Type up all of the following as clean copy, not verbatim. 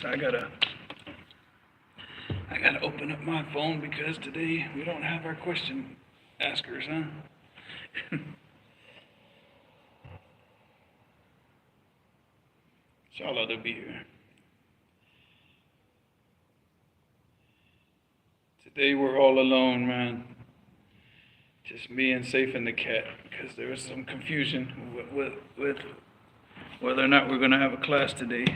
So I gotta open up my phone because today we don't have our question askers, huh? Inshallah, they'll be here. Today we're all alone, man. Just me and Saif and the cat, because there was some confusion with whether or not we're going to have a class today.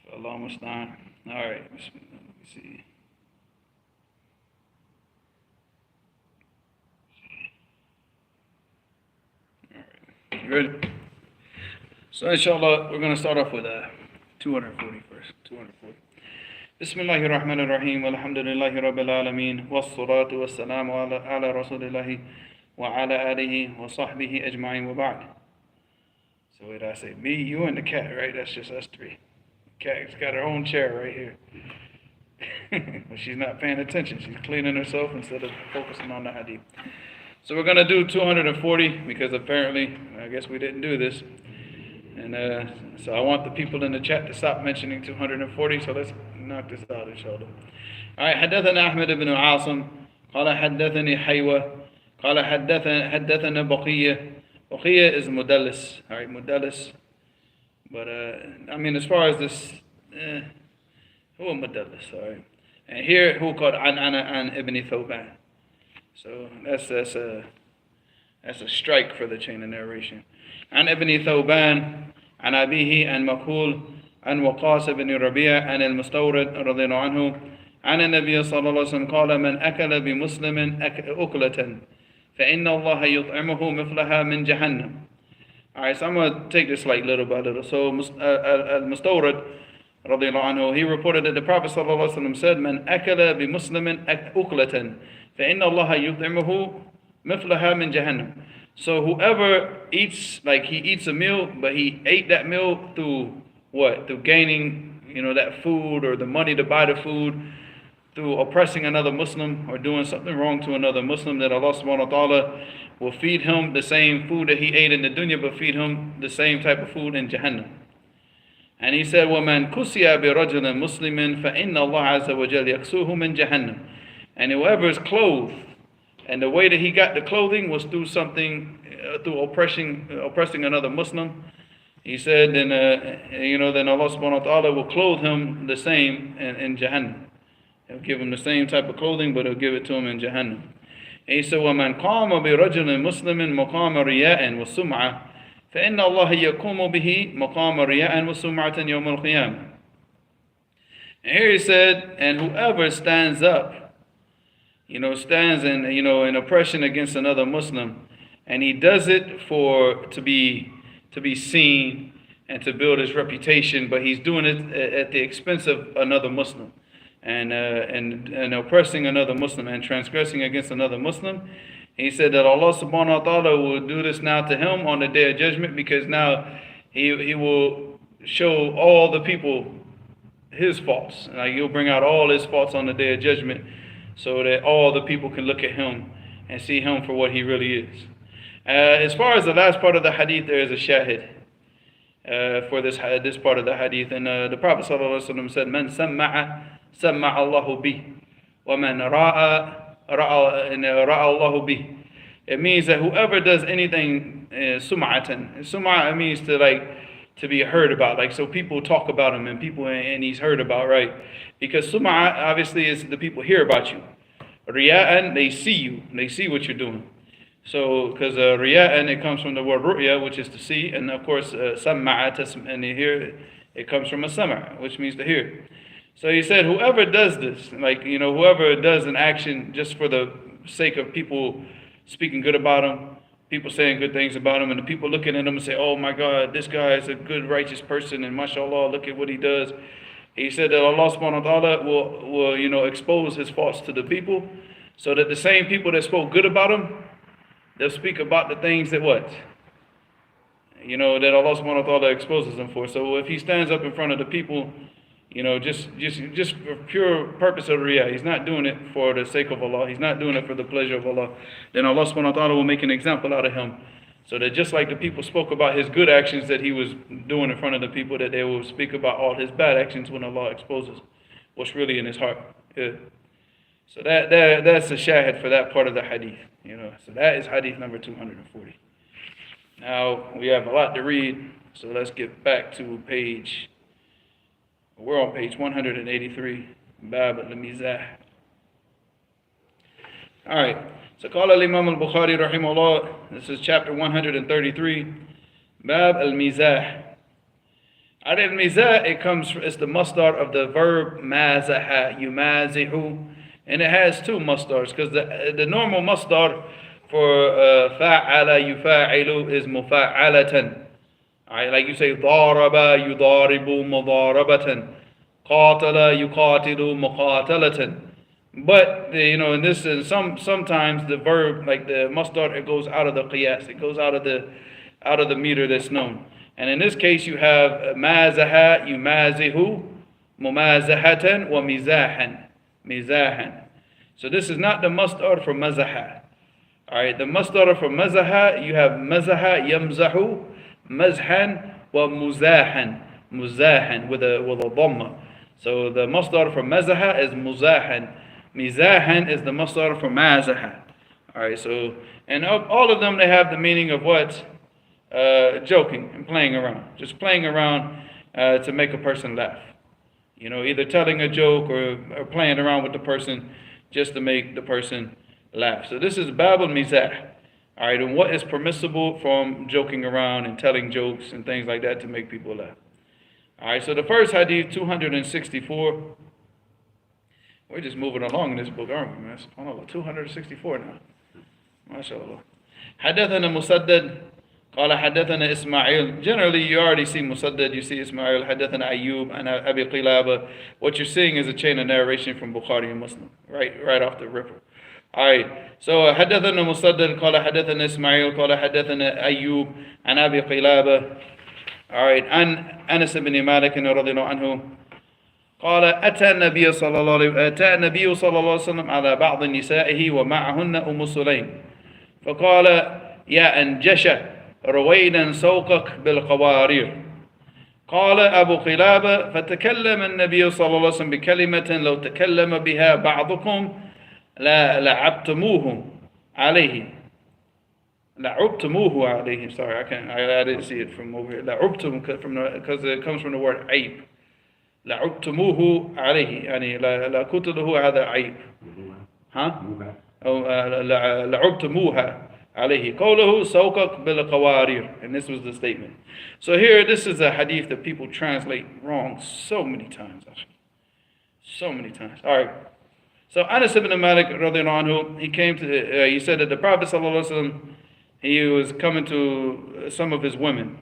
So Allah musta'an. All right, let me see. All right, you ready? So inshallah, we're going to start off with 240 first. 240. بسم الله الرحمن الرحيم والحمد لله رب العالمين والصلاة والسلام على رسول الله وعلى آله وصحبه أجمعين وبعد. So what did I say? Me, you, and the cat, right? That's just us three. The cat's got her own chair right here. But she's not paying attention. She's cleaning herself instead of focusing on the hadith. So we're going to do 240 because apparently, I guess we didn't do this. And so I want the people in the chat to stop mentioning 240. So let's knock this out, inshallah. All right. حدثنا أحمد بن عاصم قال حدثني حيوة قال حدثنا بقية. بقية is مدلس. All right, مدلس. But I mean, as far as this, هو مدلس. All right. And here who called عن ابن ثوبان. So that's a strike for the chain of narration. عن ابن ثوبان عن أبيه عن مكحول عن وقاص بن ربيع عن المستورد رضي الله عنه عن النبي صلى الله عليه وسلم قال من أكل بمسلم أكلة فإن الله يطعمه مثلها من جهنم. Alright, so I'm going to take this like little by little. So المستورد رضي الله عنه, he reported that the Prophet صلى الله عليه وسلم said من أكل بمسلم أكلة فإن الله يطعمه مثلها من جهنم. So whoever eats, like he eats a meal, but he ate that meal through what? Through gaining, that food or the money to buy the food, through oppressing another Muslim or doing something wrong to another Muslim, that Allah subhanahu wa ta'ala will feed him the same food that he ate in the dunya, but feed him the same type of food in Jahannam. And he said, وَمَنْ كُسِيَ بِرَجُلٍ مُسْلِمٍ فَإِنَّ اللَّهَ عَزَّ وَجَلَّ يَكْسُوهُ مِنْ جَهَنَّمٍ. And whoever is clothed, and the way that he got the clothing was through something, through oppressing another Muslim. He said, then Allah subhanahu wa ta'ala will clothe him the same in Jahannam. He'll give him the same type of clothing, but he'll give it to him in Jahannam. And he said, وَمَنْ قَامَ بِرَجُلٍ مُسْلِمٍ مَقَامَ رِيَاءٍ وَسُمْعَةٍ فَإِنَّ اللَّهَ يَقُومُ بِهِ مَقَامَ رِيَاءٍ وَسُمْعَةٍ يَوْمَ الْقِيَامَةِ. And here he said, and whoever stands up, stands in oppression against another Muslim, and he does it to be seen and to build his reputation, but he's doing it at the expense of another Muslim, and oppressing another Muslim and transgressing against another Muslim. He said that Allah subhanahu wa ta'ala will do this now to him on the day of judgment, because now he will show all the people his faults. Like he'll bring out all his faults on the day of judgment, so that all the people can look at him and see him for what he really is. As far as the last part of the hadith, there is a shahid for this part of the hadith. And the Prophet ﷺ said, "Man samma'a Allahu bih, wa man ra'a Allahu bih." It means that whoever does anything sum'atan. Sum'a means to be heard about, like so people talk about him and he's heard about, right? Because sum'a obviously is the people hear about you. Riya'an, they see you, they see what you're doing. So because riya'an, it comes from the word ru'ya, which is to see, and of course sam'a, and here it comes from a sama', which means to hear. So he said, whoever does this, whoever does an action just for the sake of people speaking good about him, people saying good things about him, and the people looking at him and say, oh my God, this guy is a good, righteous person, and mashallah, look at what he does. He said that Allah subhanahu wa ta'ala will expose his faults to the people, so that the same people that spoke good about him, they'll speak about the things that what? That Allah subhanahu wa ta'ala exposes him for. So if he stands up in front of the people, just for pure purpose of riyah, he's not doing it for the sake of Allah, he's not doing it for the pleasure of Allah, then Allah subhanahu wa ta'ala will make an example out of him, So that just like the people spoke about his good actions that he was doing in front of the people, that they will speak about all his bad actions when Allah exposes what's really in his heart. Yeah. So that's the shahid for that part of the hadith. So that is hadith number 240. Now we have a lot to read, so let's get back to we're on page 183, Bab al-Mizah. All right. So قال الإمام البخاري رحمه الله, this is chapter 133, Bab al-Mizah. Al-Mizah, it's the masdar of the verb mazaha, yumazihu, and it has two masdars, because the normal masdar for fa'ala yufa'ilu is mufa'alatan. Alright, like you say daraba yudaribu mudarabatan, qatala yuqatilu muqatalatan. But in this, sometimes the verb, like the masdar, it goes out of the qiyas, it goes out of the meter that's known. And in this case, you have mazaha, yumazihu, mumazahatan, wa mizahan. So this is not the masdar for mazaha. All right, the masdar for mazaha, you have mazaha, yamzahu, mazhan, wa muzahan with a dhamma. So the masdar for mazaha is muzahan. Mizahan is the masdar for mazaha. All right, so, and all of them, they have the meaning of what? Joking and playing around. Just playing around to make a person laugh. Either telling a joke or playing around with the person just to make the person laugh. So this is Bab al-Mizah. All right, and what is permissible from joking around and telling jokes and things like that to make people laugh. All right, so the first hadith, 264. We're just moving along in this book, aren't we, man? 264 now. MashaAllah. حدثنا مسدد قال حدثنا إسماعيل. Generally, you already see Musaddad, you see Ismail, حدثنا Ayyub, and Abi Qilaba. What you're seeing is a chain of narration from Bukhari and Muslim, right off the ripper. All right, so حدثنا مسدد قال حدثنا إسماعيل قال حدثنا أيوب عن أبي قلابة. All right, عن أنس بن مالك رضي الله عنه قال أتى النبي صلى الله عليه وسلم على بعض نسائه ومعهن أم سليم فقال يا أنجشة رويدا سوقك بالقوارير. قال أبو قلابة فتكلم النبي صلى الله عليه وسلم بكلمة لو تكلم بها بعضكم لعبتموه عليه. Sorry, I didn't see it from over here. لعبتم, because it comes from the word عيب. لعبتموه عليه, يعني لا قتله هذا عيب. ها؟ أو لعبتموها عليه. قوله سوقك بالقوارير. And this was the statement. So here, this is a hadith that people translate wrong so many times. So many times. All right. So Anas ibn Malik radiallahu anhu, he said that the Prophet sallallahu alaihi wasallam, he was coming to some of his women.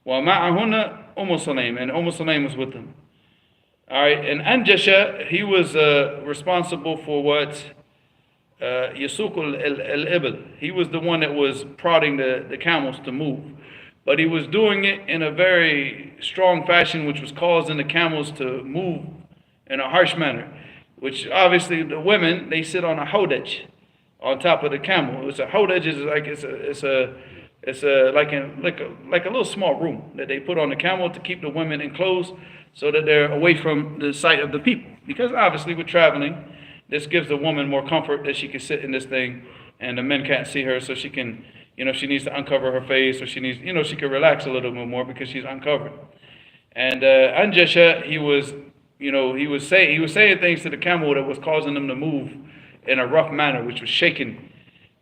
وَمَعَهُنَّ Sulaym, and Sulaym was with them. All right, and Anjasha, he was responsible for what? Yasukul al-Ibl. He was the one that was prodding the camels to move. But he was doing it in a very strong fashion, which was causing the camels to move in a harsh manner. Which obviously the women, they sit on a hodaj on top of the camel. It's a hodaj is like it's like a little small room that they put on the camel to keep the women enclosed so that they're away from the sight of the people. Because obviously with traveling, this gives the woman more comfort that she can sit in this thing and the men can't see her, so she can, she needs to uncover her face, or she needs, she can relax a little bit more because she's uncovered. And Anjasha, he was saying things to the camel that was causing them to move in a rough manner, which was shaking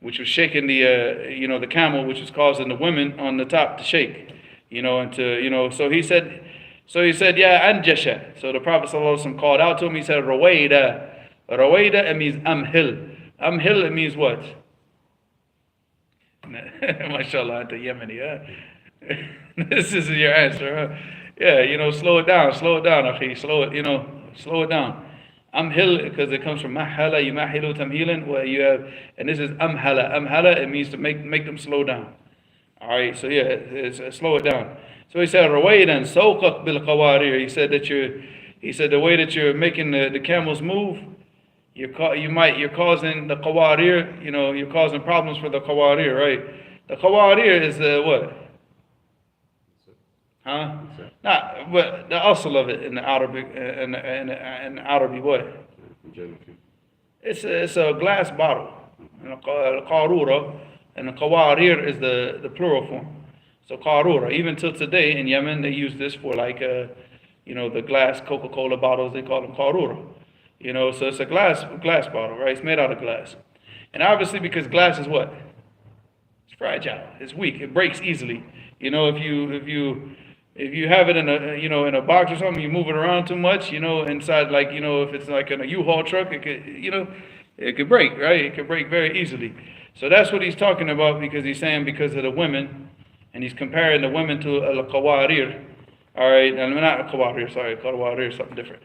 the camel, which was causing the women on the top to shake, so he said, yeah, Anjasha. So the Prophet ﷺ called out to him, he said, Rawayda. Rawayda, it means amhil. Amhil, it means what? MashaAllah, the Yemeni, huh? This is your answer, huh? Yeah, slow it down, akhi, slow it down. Amhil, because it comes from mahala, yumahilu tamhilan, where you have, and this is amhala. Amhala, it means to make them slow down. All right, so slow it down. So he said, Rawaydan sawqak bil qawarir. He said the way that you're making the camels move, you're causing the qawarir, you're causing problems for the qawarir, right? The qawarir is the what? Huh? Not, but the asl of it in the Arabic, in Arabic what? It's a glass bottle. And a qarura, and the qawarir is the plural form. So qarura, even till today in Yemen, they use this for like, the glass Coca-Cola bottles, they call them qarura. So it's a glass bottle, right? It's made out of glass. And obviously because glass is what? It's fragile. It's weak. It breaks easily. If you have it in a box or something, you move it around too much, inside, like, if it's like in a U-Haul truck, it could break, right? It could break very easily. So that's what he's talking about, because he's saying because of the women, and he's comparing the women to al-qawarir. All right, not al-qawarir, sorry, qawarir is something different.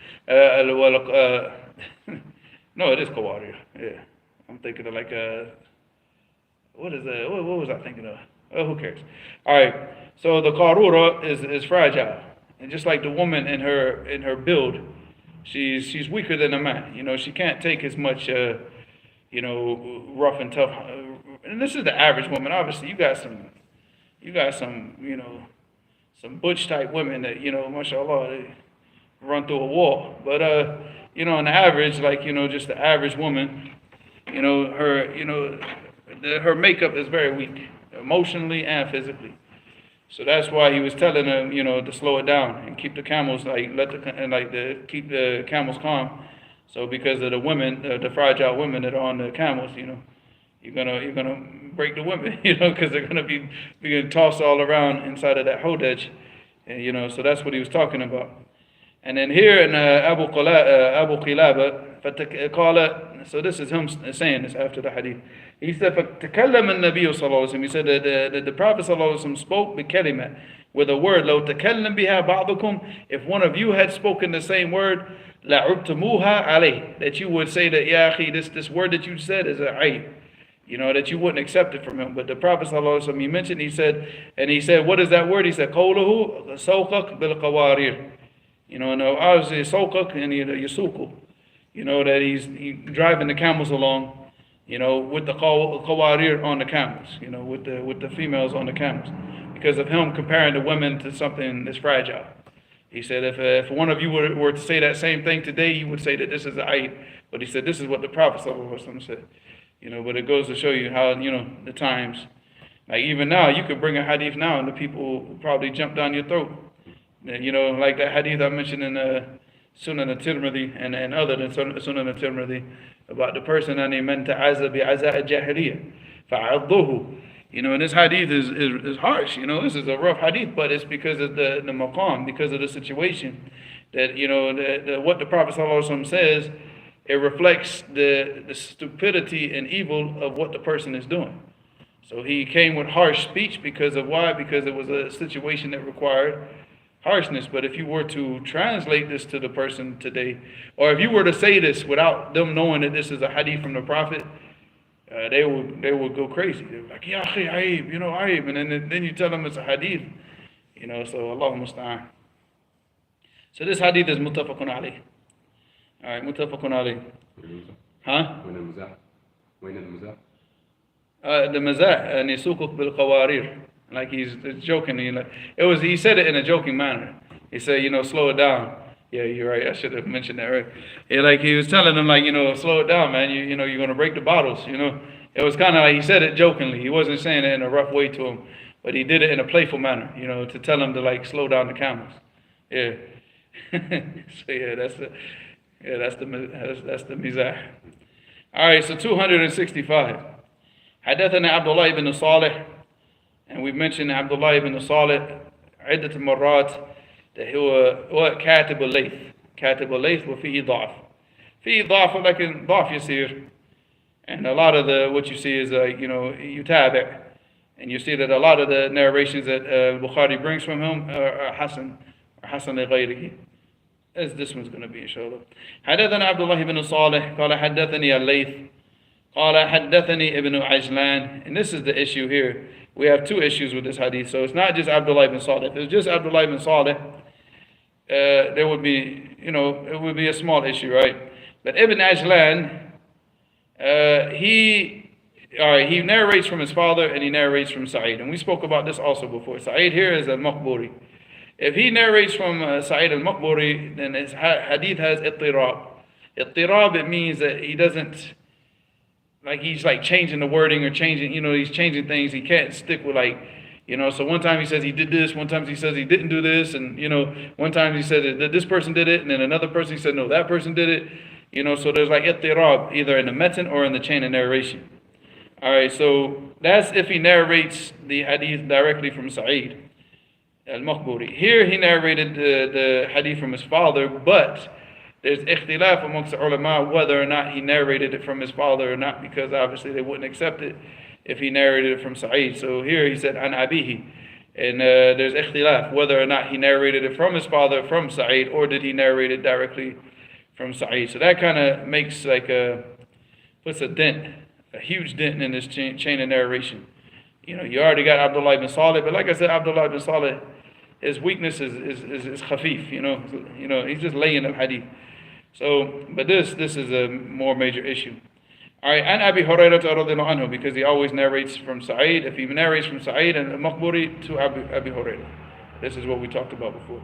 No, it is qawarir. Yeah, I'm thinking of like what is that? What was I thinking of? Oh, who cares? All right. So the qarura is fragile, and just like the woman in her build, she's weaker than a man. She can't take as much rough and tough. And this is the average woman. Obviously, you got some some butch type women that mashallah, they run through a wall. But on the average, like just the average woman, her makeup is very weak, emotionally and physically. So that's why he was telling them, to slow it down and keep the camels, keep the camels calm. So because of the women, the fragile women that are on the camels, you're gonna break the women, because they're gonna be being tossed all around inside of that hodej, and so that's what he was talking about. And then here in Abu Qilaba, so this is him saying this after the hadith. He said, فَتَكَلَّمَ النَّبِيُّ صَلَّى اللَّهُ عَلَيْهِ وسلم. He said that the Prophet صلى الله عليه وسلم spoke بِكَلِمَةٍ, with a word. لَوْ تَكَلَّمْ بِهَا بَعْضُكُمْ, if one of you had spoken the same word, لَعُبْتُمُوهَا عَلَيْهِ, that you would say that, ya akhi, this word that you said is a ayb, that you wouldn't accept it from him. But the Prophet sallallahu alaihi wasallam, he mentioned, he said, what is that word? He said, قَوْلُهُ سَوْقَكْ بِالْقَوَارِيرِ. Obviously, سَوْقَكْ and يَسُوقُ, that he's driving the camels along, with the qawarir on the camels, with the females on the camels, because of him comparing the women to something that's fragile. He said if one of you were to say that same thing today, you would say that this is an ayib. But he said this is what the Prophet ﷺ said. But it goes to show you how, the times. Like even now, you could bring a hadith now and the people will probably jump down your throat. Like that hadith I mentioned in Sunan al-Tirmidhi and other than Sunan al-Tirmidhi, about the person and man ta'aza bi'aza al-jahiliyyah fa'adduhu. And this hadith is harsh. This is a rough hadith, but it's because of the maqam, because of the situation that what the Prophet ﷺ says, it reflects the stupidity and evil of what the person is doing. So he came with harsh speech because of why? Because it was a situation that required harshness. But if you were to translate this to the person today, or if you were to say this without them knowing that this is a hadith from the Prophet, they would go crazy. They were like, ya akhi, aib, aib, and then you tell them it's a hadith, so Allah musta'an. So this hadith is muttafaqun alayh. All right, muttafaqun alayh. Huh? The mazah, and yasukuk bil qawarir. Like he's joking. He said it in a joking manner. He said, slow it down. Yeah, you're right. I should have mentioned that, right? Yeah, he was telling them, slow it down, man. You're going to break the bottles, It was kind of like he said it jokingly. He wasn't saying it in a rough way to him, but he did it in a playful manner, to tell them to, slow down the camels. Yeah. So, yeah, that's the mizah. All right, so 265. حدثنا عبد الله بن صالح, and we mentioned Abdullah ibn Salih عدة مرات, that he was كاتب الليث. كاتب الليث وفيه ضعف. فيه ضعف ولكن ضعف يسير. And a lot of what you see is يتابع. And you see that a lot of the narrations that Bukhari brings from him are Hasan لغيره, as this one's going to be inshallah. حدثنا عبد الله بن صالح قال حدثني الليث قال حدثني ابن عجلان. And this is the issue here. We have two issues with this hadith. So it's not just Abdullah ibn Salih. If it was just Abdullah ibn Salih, there would be, it would be a small issue, right? But Ibn Ajlan, he all right, he narrates from his father and he narrates from Sa'id. And we spoke about this also before. Sa'id here is al-Maqburi. If he narrates from Sa'id al-Maqburi, then his hadith has ittirab. Ittirab, it means that he doesn't, like he's like changing the wording or changing, he's changing things. He can't stick with so one time he says he did this, one time he says he didn't do this, and one time he said that this person did it, and then another person he said no, that person did it. So there's like ittirab either in the metan or in the chain of narration. All right, so that's if he narrates the hadith directly from Sa'id al-Maqburi. Here he narrated the hadith from his father, but there's ikhtilaf amongst the ulama whether or not he narrated it from his father or not, because obviously they wouldn't accept it if he narrated it from Sa'id. So here he said an abihi, and there's ikhtilaf whether or not he narrated it from his father from Sa'id, or did he narrate it directly from Sa'id. So that kind of makes puts a huge dent in this chain of narration. You already got Abdullah ibn Salih, but like I said, Abdullah ibn Salih, his weakness is khafif, he's just laying the hadith. So, but this is a more major issue. All right, and Abi Hurairah radhiyallahu anhu, because he always narrates from Sa'id. If he narrates from Sa'id and Maqburi to Abi Hurairah, this is what we talked about before.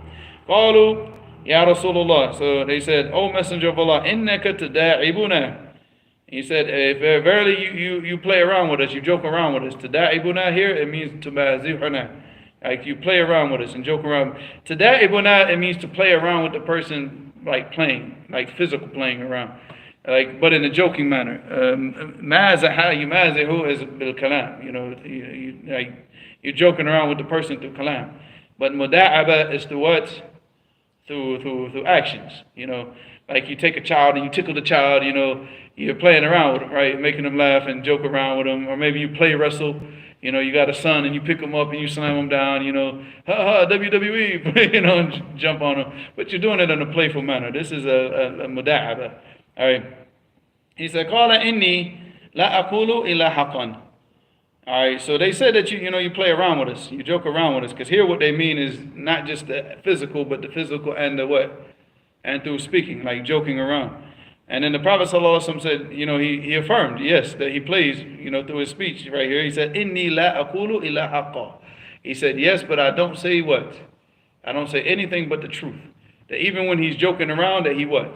Qalu ya Rasulullah. So they said, "O Messenger of Allah, innaka tada'ibuna." He said, if verily you play around with us, you joke around with us. Tada'ibuna here, it means tumazihuna. Like you play around with us and joke around. Tada'ibuna, it means to play around with the person, like playing, like physical playing around. But in a joking manner. Mazaha yumazihu is bil kalam. You're joking around with the person through kalam. But muda'aba is through what? Through actions. Like you take a child and you tickle the child, you're playing around with them, right? Making them laugh and joke around with them. Or maybe you play wrestle, you got a son and you pick him up and you slam him down, ha ha, WWE, and jump on him. But you're doing it in a playful manner. This is a muda'aba. All right. He said, "Qala inni la aqulu illa haqqan." All right. So they said that you play around with us, you joke around with us, because here what they mean is not just the physical, but the physical and the what, and through speaking, like joking around. And then the Prophet ﷺ said, he affirmed, yes, that he plays, through his speech right here. He said, "Inni la aqulu illa haqqa." He said, yes, but I don't say what? I don't say anything but the truth. That even when he's joking around, that he what?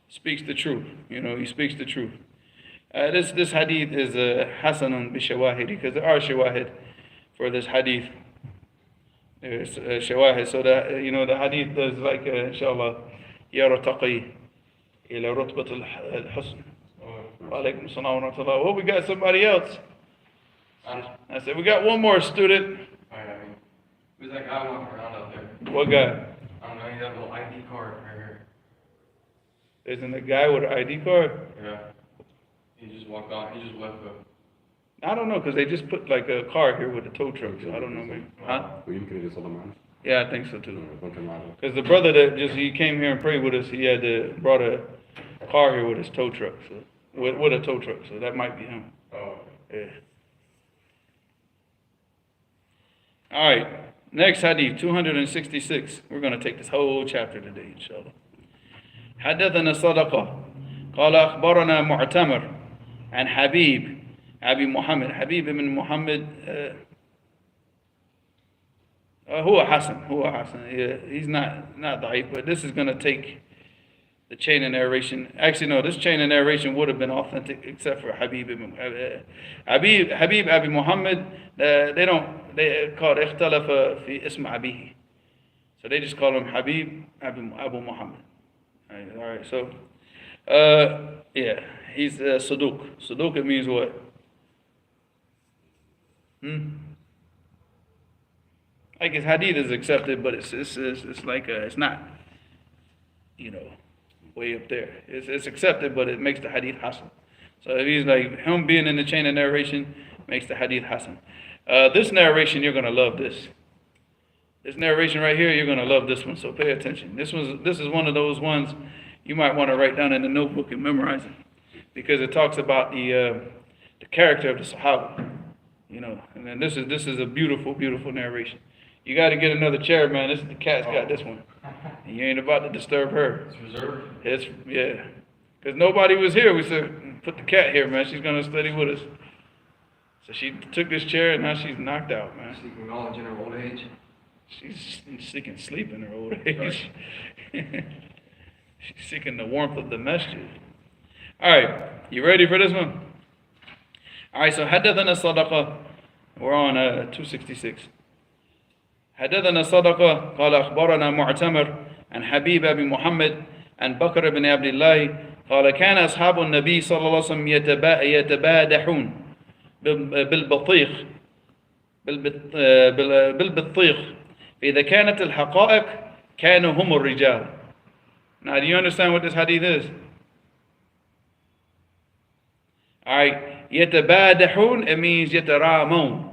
Speaks the truth. He speaks the truth. This hadith is hasanun bi shawahid, because there are shawahid for this hadith. There's shawahid, so that the hadith is like inshallah yartaqi ila rutbat al-husn. Wa alaykum assalam wa rahmatullah. Well, we got somebody else. I said we got one more student. Who's that guy walking around out there? What guy? I don't know. He has a little ID card right here. Isn't the guy with an ID card? Yeah. He just walked out. He just left I don't know, because they just put like a car here with a tow truck, so I don't know. Maybe. Huh? Yeah, I think so too. Because the brother that he came here and prayed with us, he had brought a car here with his tow truck, so with a tow truck, so that might be him. Oh. Yeah. All right, next hadith, 266. We're going to take this whole chapter today, inshallah. حدثنا صدقة قال أخبرنا معتمر عن حبيب أبي محمد حبيب بن محمد هو حسن. He's not ضعيف, but this is going to take the chain of narration. Actually, no, this chain of narration would have been authentic except for Habib Abi Muhammad. They call it اختلف في اسم أبيه, so they just call him Habib Abu Muhammad. All right, so yeah, he's Saduq. Saduq, it means what? Like his hadith is accepted, but it's like it's not, way up there. It's accepted, but it makes the hadith hasan. So if he's like him being in the chain of narration makes the hadith hasan. This narration, you're gonna love this. This narration right here, you're gonna love this one. So pay attention. This is one of those ones you might want to write down in the notebook and memorize it, because it talks about the character of the Sahaba. And then this is a beautiful, beautiful narration. You got to get another chair, man. The cat's got this one. And you ain't about to disturb her. It's reserved? Yeah. Because nobody was here. We said, put the cat here, man. She's going to study with us. So she took this chair and now she's knocked out, man. Seeking knowledge in her old age. She's seeking sleep in her old age. She's seeking the warmth of the masjid. All right, you ready for this one? All right, so حدثنا الصدقة. We're on 266. حدثنا الصدقة قال أخبرنا معتمر عن حبيب أبي محمد عن بكر بن عبد الله قال كان أصحاب النبي صلى الله عليه وسلم يتبادحون بالبطيخ بالبطيخ فإذا كانت الحقائق كانوا هم الرجال. Now, do you understand what this hadith is? Alright, يتبادحون, it means يترامون.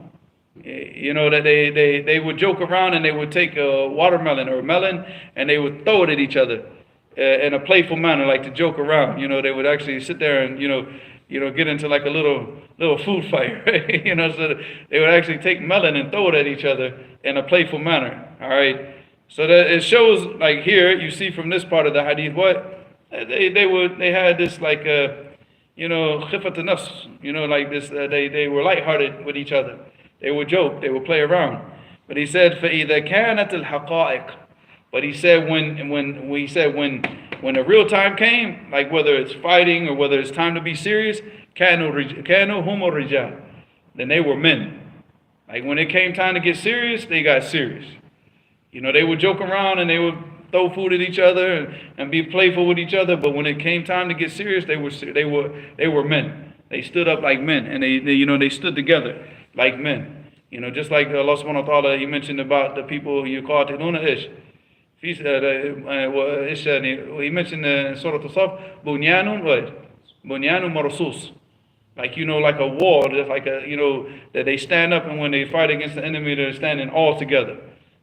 You know, that they would joke around and they would take a watermelon or a melon and they would throw it at each other in a playful manner, like to joke around. You know, they would actually sit there and, get into like a little food fight, right? So they would actually take melon and throw it at each other in a playful manner. All right. So that it shows, like here, you see from this part of the hadith, what they had this like khifat nafs, like this. They were lighthearted with each other. They would joke, they would play around. But he said, فَإِذَا كَانَتِ الْحَقَائِقِ. But he said when the real time came, like whether it's fighting or whether it's time to be serious, كَانُوا هُمُ الرِّجَالِ. Then they were men. Like when it came time to get serious, they got serious. They would joke around and they would throw food at each other and be playful with each other. But when it came time to get serious, they were men. They stood up like men, and they stood together like men. Just like Allah subhanahu wa ta'ala, He mentioned about the people yuqatiluna ish. He mentioned in Surah Al-Saf, bunyanun marasus. Like, like a wall, just like that they stand up, and when they fight against the enemy, they're standing all together.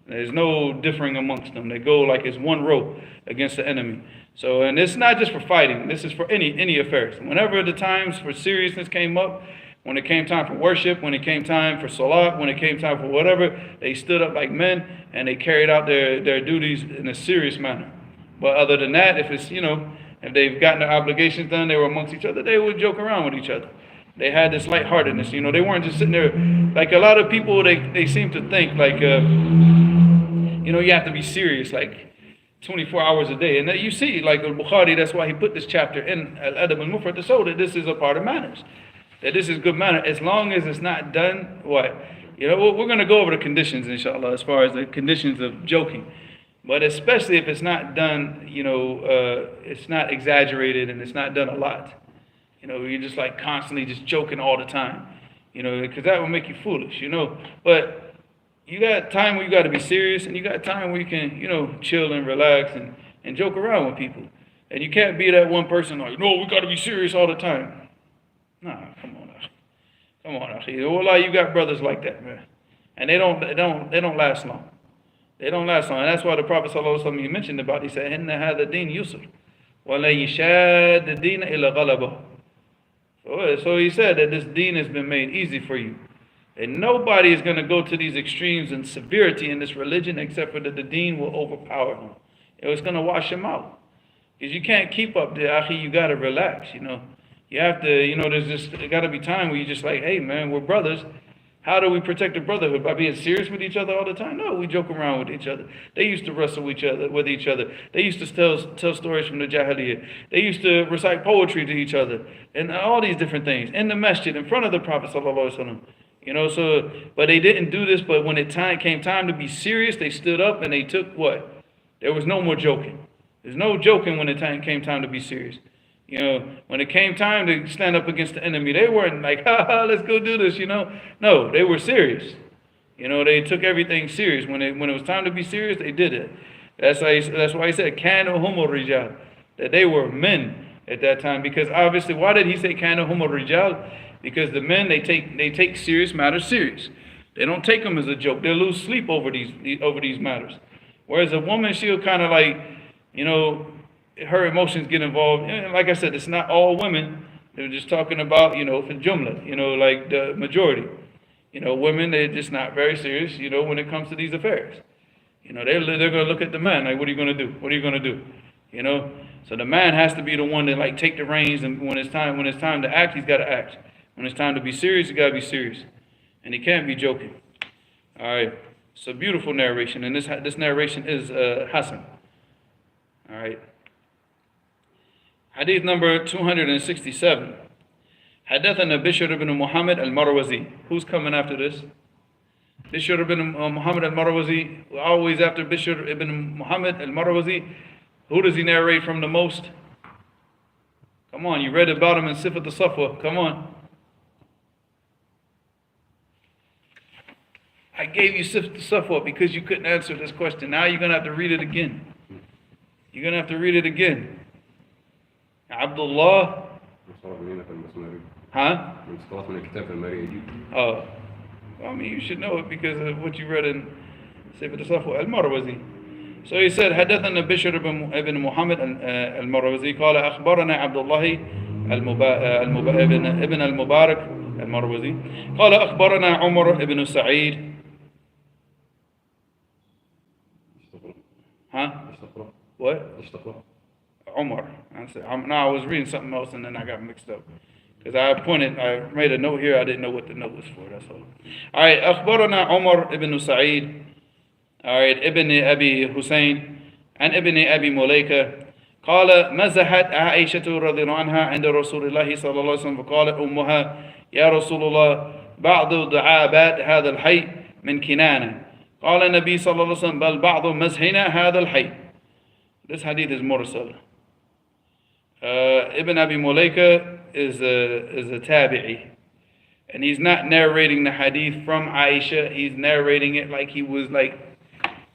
There's no differing amongst them. They go like it's one row against the enemy. So, and it's not just for fighting. This is for any affairs. Whenever the times for seriousness came up, when it came time for worship, when it came time for salat, when it came time for whatever, they stood up like men and they carried out their duties in a serious manner. But other than that, if it's, if they've gotten their obligations done, they were amongst each other, they would joke around with each other. They had this lightheartedness, they weren't just sitting there, like a lot of people, they seem to think like, you have to be serious, like 24 hours a day. And that you see, like Bukhari, that's why he put this chapter in Adab and Mufrad to show that this is a part of manners. That this is good manner, as long as it's not done, what? We're going to go over the conditions, inshallah, as far as the conditions of joking. But especially if it's not done, it's not exaggerated and it's not done a lot. You're just like constantly just joking all the time, because that will make you foolish, But you got time where you got to be serious, and you got time where you can, chill and relax and joke around with people. And you can't be that one person like, no, we got to be serious all the time. Nah, come on, Wallah, you got brothers like that, man, and they don't last long. They don't last long, and that's why the Prophet sallallahu alaihi wasallam you mentioned about. He said, "Inna hadha din yusr, wa la yashad ad-din illa ghalaba." So he said that this deen has been made easy for you, and nobody is going to go to these extremes and severity in this religion except for that the deen will overpower them. It's going to wash them out, because you can't keep up there, akhi. You got to relax, You have to, there's got to be time where you just like, hey man, we're brothers. How do we protect the brotherhood? By being serious with each other all the time? No, we joke around with each other. They used to wrestle with each other. They used to tell stories from the Jahiliyyah. They used to recite poetry to each other. And all these different things. In the masjid, in front of the Prophet sallallahu alaihi wasallam. But they didn't do this, but when it came time to be serious, they stood up and they took what? There was no more joking. There's no joking when it came time to be serious. When it came time to stand up against the enemy, they weren't like, let's go do this, No, they were serious. They took everything serious. When it was time to be serious, they did it. That's why he said, Kanu humul rijal, that they were men at that time. Because obviously, why did he say Kanu humul rijal? Because the men, they take serious matters serious. They don't take them as a joke. They lose sleep over these matters. Whereas a woman, she'll kind of like, her emotions get involved. And like I said, it's not all women. They're just talking about, for jumla, like the majority. Women, they're just not very serious, when it comes to these affairs. They're going to look at the man, like, what are you going to do? What are you going to do? So the man has to be the one that, like, take the reins, and when it's time to act, he's got to act. When it's time to be serious, you gotta be serious. And he can't be joking. Alright. It's a beautiful narration, and this narration is Hasan. Alright. Hadith number 267. حدثنا بشر ibn Muhammad al-Marwazi. Who's coming after this? Bishr ibn Muhammad al-Marwazi. Always after Bishr ibn Muhammad al-Marwazi. Who does he narrate from the most? Come on, you read about him in Sifat al-Safwa. Come on. I gave you Sifat al-Safwa because you couldn't answer this question. Now you're going to have to read it again. You're going to have to read it again. Abdullah. Huh? Oh. I mean, you should know it because of what you read in Sifat al-Safwa al-Marwazi. So he said, حدثنا بشر ابن محمد المروزي قال أخبرنا عبد الله ابن المبارك المروزي قال أخبرنا عمر ابن سعيد. Huh? What? Umar. No, I was reading something else and then I got mixed up. Because I made a note here, I didn't know what the note was for, that's all. Alright, أخبرنا عمر ابن سعيد. Alright, ابن أبي حسين عن ابن أبي مليكة قال مزحت عائشة رضي الله عنها عند رسول الله صلى الله عليه وسلم فقالت أمها يا رسول الله بعض دعابات هذا الحي من كنانة قال النبي صلى الله عليه وسلم بل بعض مزحنا هذا الحي. This hadith is mursal. Ibn Abi Mulaika is a tabi'i, and he's not narrating the hadith from Aisha. He's narrating it like he was like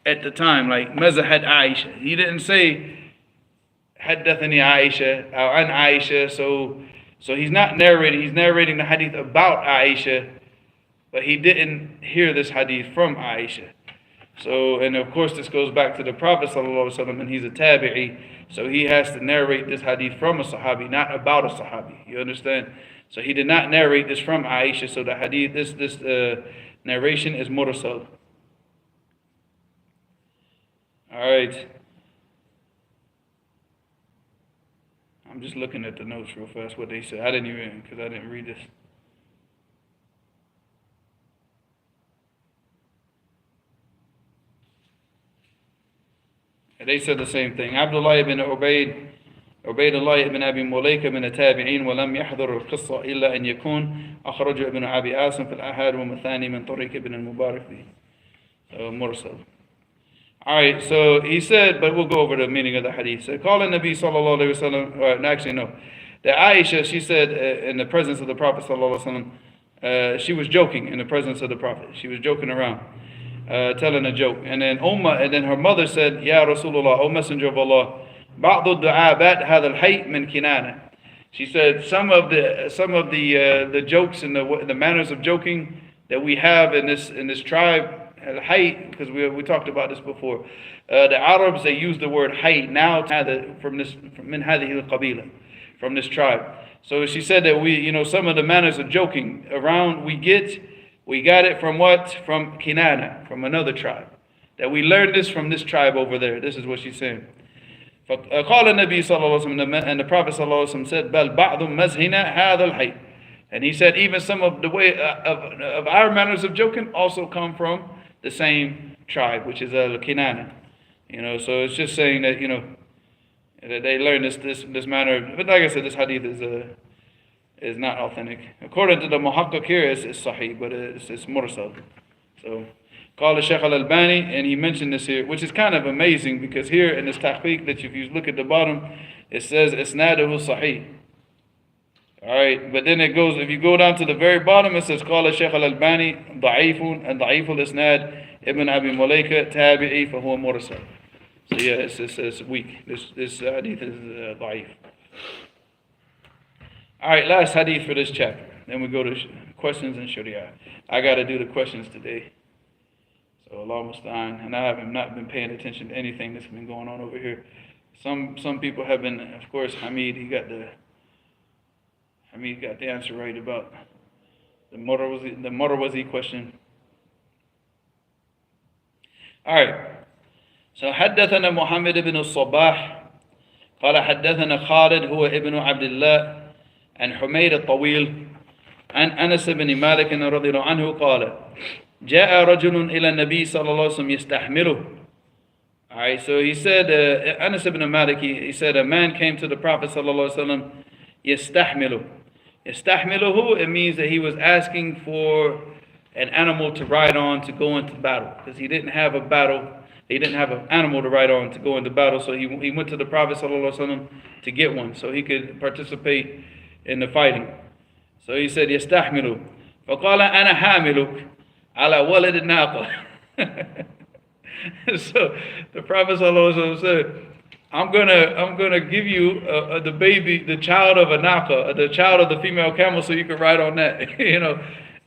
at the time, like Mazahat Aisha. He didn't say Haddathani Aisha or an Aisha. So he's not narrating. He's narrating the hadith about Aisha, but he didn't hear this hadith from Aisha. So, and of course this goes back to the Prophet ﷺ, and he's a tabi'i, so he has to narrate this hadith from a sahabi, not about a sahabi. You understand? So he did not narrate this from Aisha, so the hadith, this narration is mursal. Alright. I'm just looking at the notes real fast, what they said. I didn't read this. They said the same thing. Abdullah ibn Ubaydullah ibn Abi Mulaika من التابعين ولم يحضر القصة إلا أن يكون أخرج ابن أبي عاصم في الأحاد ومثاني من طريق ابن المبارك مرسل. Alright, so he said, but we'll go over the meaning of the hadith. So, قال النبي صلى الله عليه وسلم, actually no. That Aisha, she said in the presence of the Prophet صلى الله عليه وسلم, she was joking in the presence of the Prophet. She was joking around. Telling a joke, and then her mother said, "Ya Rasulullah, O Messenger of Allah, بعض الدعابات هذا الحي من كنانة." She said some of the jokes and the manners of joking that we have in this tribe, al-hay, because we talked about this before. The Arabs, they use the word hay now from min هذه القبيلة, from this tribe. So she said that some of the manners of joking around we got it from what? From Kinana, from another tribe. That we learned this from this tribe over there. This is what she's saying. قال النبي صلى الله عليه وسلم, and the Prophet صلى الله عليه وسلم said, بل بعض مزهنا هذا الحي. And he said, even some of the way of our manners of joking also come from the same tribe, which is Kinana. So it's just saying that that they learned this manner. But like I said, this hadith is not authentic. According to the Muhakkak here, it's sahih, but it's mursal. So, قال الشيخ الألباني, and he mentioned this here, which is kind of amazing because here in this tahqiq, that if you look at the bottom, it says isnaduhu sahih. Alright, but then it goes, if you go down to the very bottom, it says قال الشيخ الألباني ضعيف and ضعيف الإسناد ابن أبي مليكة تابعي فهو مرسل. So yeah, it's weak. This hadith is ضعيف. Alright, last hadith for this chapter. Then we go to questions and Sharia. I got to do the questions today. So Allah musta'an. And I have not been paying attention to anything that's been going on over here. Some people have been, of course, Hamid got the answer right about the Marwazi question. Alright. So حدثنا محمد بن الصباح قال حدثنا خالد هو ابن عبد الله عن حميد الطويل عن أنس بن مالك رضي الله عنه قال جاء رجل إلى النبي صلى الله عليه وسلم يستحمله. All right, so he said, Anas ibn Malik, he said, a man came to the Prophet sallallahu alaihi wasallam, yastahmilu. Yastahmiluhu, it means that he was asking for an animal to ride on to go into battle, because he didn't have an animal to ride on to go into battle, so he went to the Prophet sallallahu alaihi wasallam to get one, so he could participate in the fighting. So he said, yastahmilu. فقال أنا حاملك على ولد الناقة. So the Prophet ﷺ said, I'm gonna give you the baby, the child of a naqa, the child of the female camel, so you can ride on that, you know.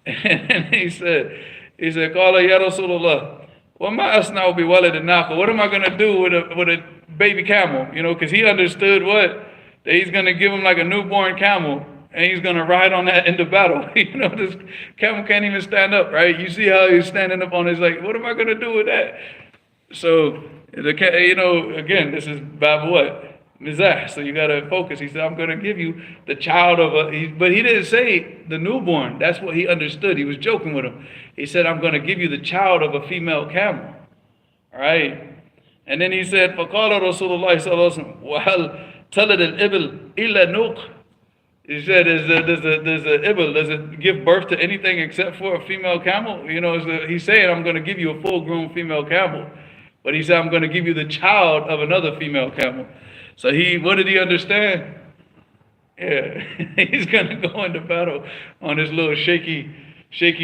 And he said, Qala ya Rasulullah, wa ma asna'u bi walad al-naqa? What am I gonna do with a baby camel? You know, because he understood that he's gonna give him like a newborn camel, and he's gonna ride on that into battle. You know, this camel can't even stand up, right? You see how he's standing up on his leg. What am I gonna do with that? So, you know, again, this is Bab what? Mizah. So you got to focus. He said, I'm going to give you the child of but he didn't say the newborn. That's what he understood. He was joking with him. He said, I'm going to give you the child of a female camel. All right. And then he said, فَقَالَ رَسُولُ اللَّهِ صَلَّى اللَّهُ عَلَيْهِ وَسَلَّمَ وَهَلْ تَلَدَ الْإِبِلْ إِلَّا نُوقٍ. He said, does the ibil, does it give birth to anything except for a female camel? You know, he's saying, I'm going to give you a full-grown female camel. But he said, I'm going to give you the child of another female camel. So what did he understand? Yeah, he's going to go into battle on this little shaky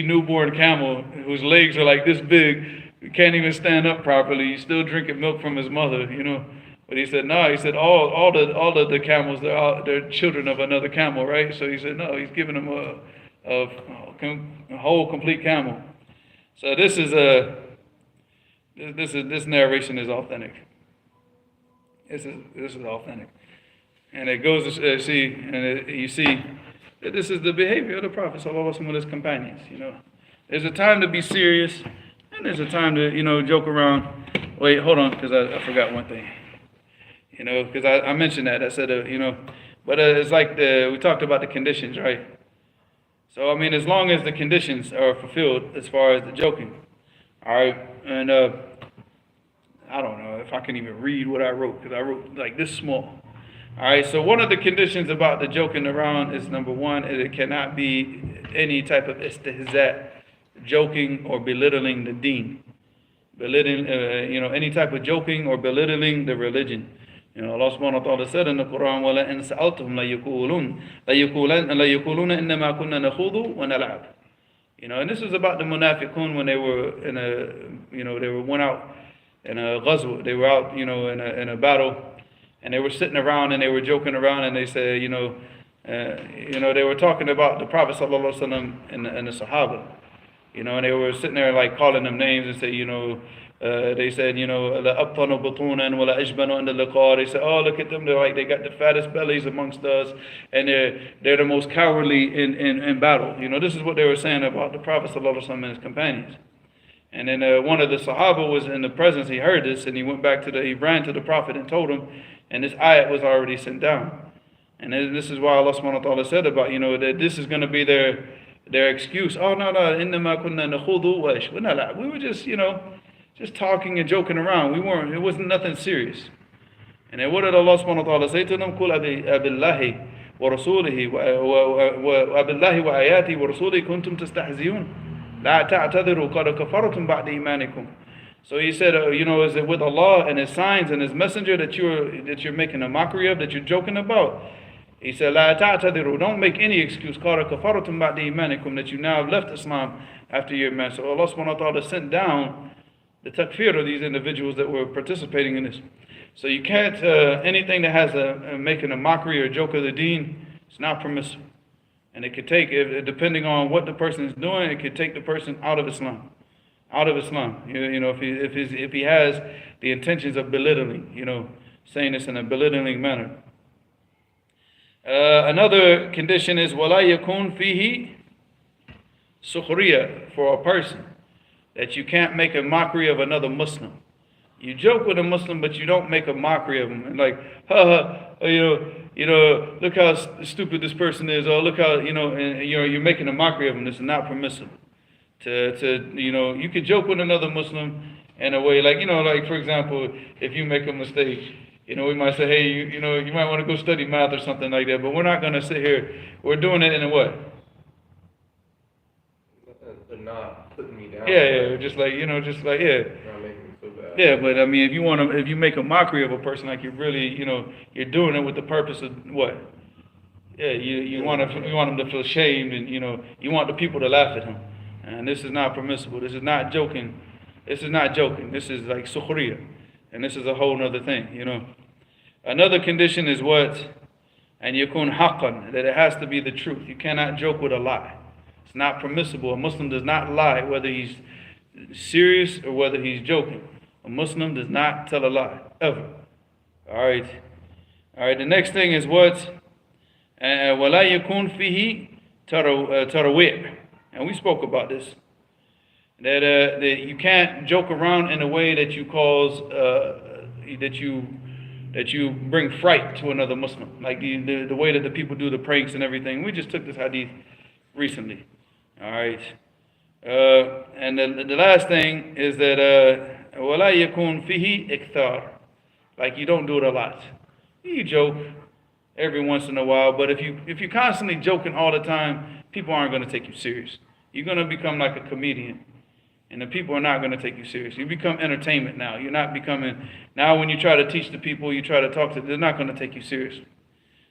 newborn camel whose legs are like this big. He can't even stand up properly. He's still drinking milk from his mother, you know. But he said, no, he said, all of the camels, they're children of another camel, right? So he said, no, he's giving them a whole complete camel. So this narration is authentic. This is authentic, and it goes to you see that this is the behavior of the Prophet sallallahu alaihi wasallam with his companions. You know, there's a time to be serious, and there's a time to joke around. Wait, hold on, because I forgot one thing. You know, because I mentioned that I said but it's like we talked about the conditions, right? So I mean, as long as the conditions are fulfilled as far as the joking. All right, and I don't know if I can even read what I wrote, because I wrote like this small. All right, so one of the conditions about the joking around is, number one, it cannot be any type of istihza, joking or belittling the deen. Belittling, any type of joking or belittling the religion. You know, Allah subhanahu wa ta'ala said in the Quran, وَلَئِنْ سَأَلْتُهُمْ لَيَقُولُونَ إِنَّمَا كُنَّا نَخُوضُ وَنَلْعَبُ. You know, and this is about the munafiqun when they were they went out in a ghazwa, they were out, in a battle, and they were sitting around and they were joking around, and they said, they were talking about the Prophet sallallahu alaihi wasallam and the Sahaba, and they were sitting there like calling them names and say, they said, la abtanu butunan wala ajbanu inda liqa. They said, oh, look at them, they got the fattest bellies amongst us, and they're the most cowardly in battle. This is what they were saying about the Prophet sallallahu alaihi wasallam and his companions. And then one of the Sahaba was in the presence. He heard this, and he ran to the Prophet and told him, and this ayat was already sent down. And this is why Allah subhanahu wa ta'ala said about, that this is going to be their excuse. Oh, no, innama kunna nakhudu wa ishwana. We were just talking and joking around. It wasn't nothing serious. And then what did Allah subhanahu wa ta'ala say to them? Qul abillahi wa rasulihi wa abillahi wa ayati wa rasulihi kuntum tastahziyun. La ta'tadiru qad kafartum ba'da imanikum. So he said, is it with Allah and His signs and His messenger that you're making a mockery of, that you're joking about? He said, La ta'tadiru, don't make any excuse, qad kafartum ba'da imanikum, that you now have left Islam after your iman. So Allah subhanahu wa ta'ala sent down the takfir of these individuals that were participating in this. So you can't, anything that has making a mockery or joke of the deen, it's not permissible. And it could take, depending on what the person is doing, it could take the person out of Islam. Out of Islam. If he has the intentions of belittling, saying this in a belittling manner. Another condition is وَلَا يَكُونْ فِيهِ سُخْرِيَّةٌ, for a person, that you can't make a mockery of another Muslim. You joke with a Muslim, but you don't make a mockery of him. And like, ha ha, look how stupid this person is. Or look how, and you're making a mockery of him. This is not permissible. You could joke with another Muslim in a way, like for example, if you make a mistake, we might say, hey, you might want to go study math or something like that. But we're not going to sit here. We're doing it in a what? They're not putting me down. Yeah, just like, yeah. Not making me feel bad. Yeah, but I mean, if you make a mockery of a person, like you really, you're doing it with the purpose of what? Yeah, you want them to feel shamed, and you want the people to laugh at him, and this is not permissible. This is not joking. This is not joking. This is like sukhriya, and this is a whole other thing. Another condition is what? And yakun haqqan, that it has to be the truth. You cannot joke with a lie. It's not permissible. A Muslim does not lie, whether he's serious or whether he's joking. A Muslim does not tell a lie, ever. All right. The next thing is what? وَلَا يَكُونْ فِيهِ تَرَوِيعٌ. And we spoke about this. That you can't joke around in a way that you cause, that you bring fright to another Muslim. Like the way that the people do the pranks and everything. We just took this hadith recently. All right. And the last thing is that وَلَا يَكُونْ فِيهِ إِكْثَارٌ. Like you don't do it a lot. You joke every once in a while, but if you're constantly joking all the time, people aren't going to take you serious. You're going to become like a comedian, and the people are not going to take you serious. You become entertainment now. You're not becoming, now when you try to teach the people, you try to talk to them, they're not going to take you seriously.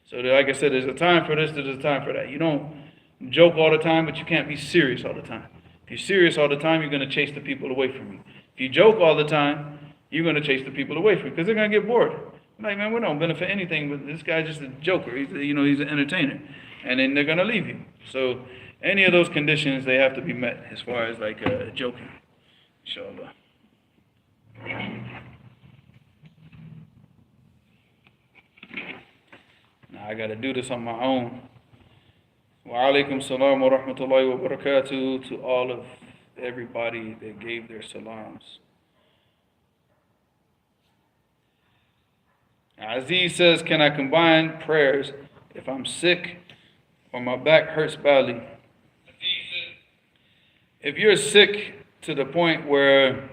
So like I said, there's a time for this, there's a time for that. You don't joke all the time, but you can't be serious all the time. If you're serious all the time, you're going to chase the people away from you. If you joke all the time, you're going to chase the people away from you because they're going to get bored. Like, man, we don't benefit anything, but this guy's just a joker. He's an entertainer. And then they're going to leave you. So any of those conditions, they have to be met as far as like joking. Inshallah. Now I got to do this on my own. Wa alaikum salam wa rahmatullahi wa barakatuh to all of everybody that gave their salams. Aziz says, can I combine prayers if I'm sick or my back hurts badly? If you're sick to the point where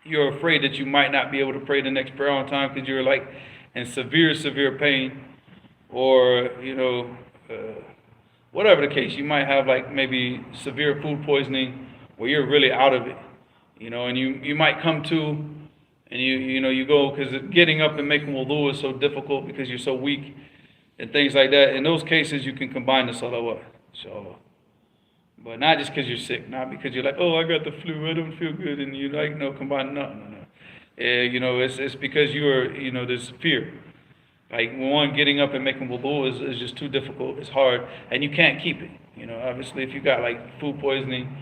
you're afraid that you might not be able to pray the next prayer on time because you're like in severe pain, or whatever the case, you might have like maybe severe food poisoning where you're really out of it, and you might come to, and you go, because getting up and making wudu is so difficult because you're so weak and things like that. In those cases, you can combine the salawat, inshallah. But not just because you're sick, not because you're like, oh, I got the flu, I don't feel good, and you like, no, combine, no. It's because there's fear. Like, one, getting up and making wudu is just too difficult, it's hard, and you can't keep it. Obviously, if you got like food poisoning,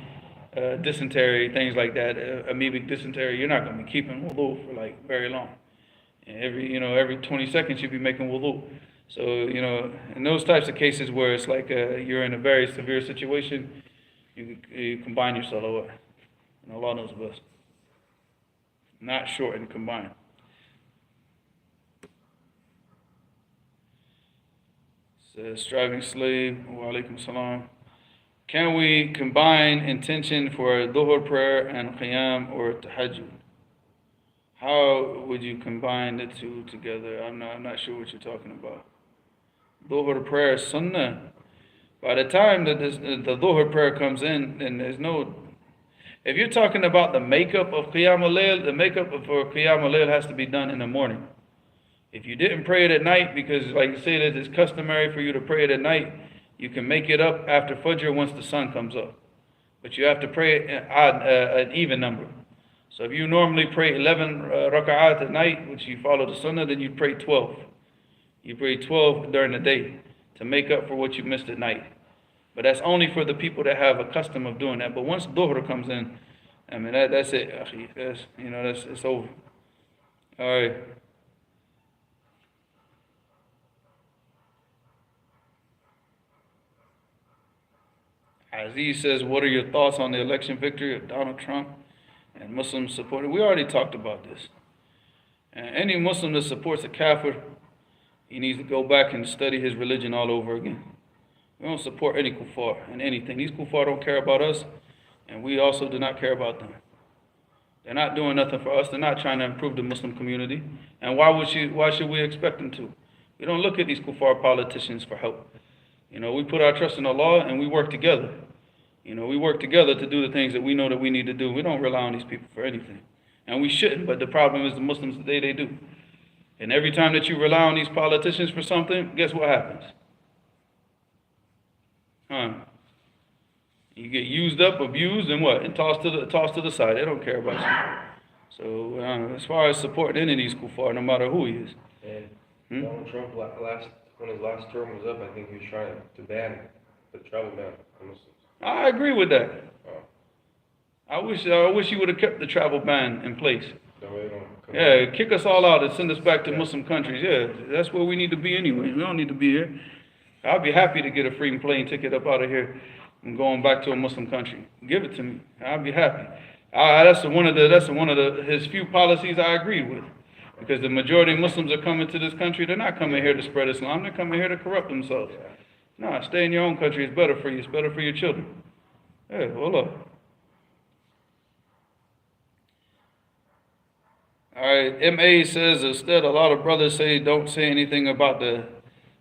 dysentery, things like that, amoebic dysentery, you're not going to be keeping wudu for like very long. And every 20 seconds you'll be making wudu. So, in those types of cases where it's like you're in a very severe situation, you combine your salawat. And Allah knows best. Not shorten, combine. Says, striving slave, wa alaikum salam. Can we combine intention for a dhuhr prayer and qiyam or tahajjud? How would you combine the two together? I'm not sure what you're talking about. Dhuhr prayer is sunnah. By the time that the dhuhr prayer comes in, then there's no... If you're talking about the makeup of qiyam al-layl, the makeup for qiyam al-layl has to be done in the morning. If you didn't pray it at night, because like you say that it's customary for you to pray it at night, you can make it up after Fajr once the sun comes up. But you have to pray an even number. So if you normally pray 11 raka'at at night, which you follow the sunnah, then you pray 12. You pray 12 during the day to make up for what you missed at night. But that's only for the people that have a custom of doing that. But once dhuhr comes in, I mean, that's it. It's over. All right. Aziz says, what are your thoughts on the election victory of Donald Trump And Muslims support it. We already talked about this. And any Muslim that supports a kafir, he needs to go back and study his religion all over again. We don't support any kuffar in anything. These kuffar don't care about us, and we also do not care about them. They're not doing nothing for us. They're not trying to improve the Muslim community. And why should we expect them to? We don't look at these kuffar politicians for help. We put our trust in Allah and we work together. We work together to do the things that we know that we need to do. We don't rely on these people for anything. And we shouldn't, but the problem is the Muslims today, they do. And every time that you rely on these politicians for something, guess what happens? You get used up, abused, and what? And tossed to the side. They don't care about you. So as far as supporting any of these kuffar, no matter who he is. And Donald Trump, when his last term was up, I think he was trying to ban the travel ban on Muslims. I agree with that. I wish he would have kept the travel ban in place. Yeah, kick us all out and send us back to Muslim countries. Yeah, that's where we need to be anyway. We don't need to be here. I'd be happy to get a free plane ticket up out of here and going back to a Muslim country. Give it to me. I'd be happy. That's one of his few policies I agreed with. Because the majority of Muslims are coming to this country, they're not coming here to spread Islam, they're coming here to corrupt themselves. No, stay in your own country. It's better for you. It's better for your children. Yeah, hold up. All right, MA says, instead, a lot of brothers say don't say anything about the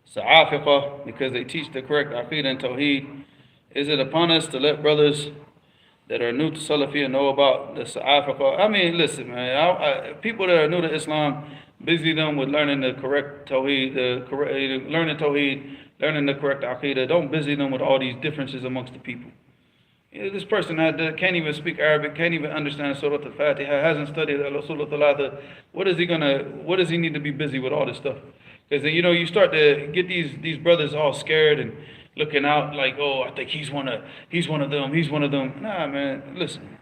Sa'afiqah because they teach the correct Aqeedah and Tawheed. Is it upon us to let brothers that are new to Salafiyah know about the Sa'afiqah? I mean, listen, man, people that are new to Islam, busy them with learning the correct Tawheed, learning Tawheed, learning the correct Aqeedah. Don't busy them with all these differences amongst the people. This person can't even speak Arabic, can't even understand Surah Al-Fatiha, hasn't studied Surah Al-Adha. What does he need to be busy with all this stuff? Because you start to get these brothers all scared and looking out like, oh, I think he's one of them. Nah, man, listen.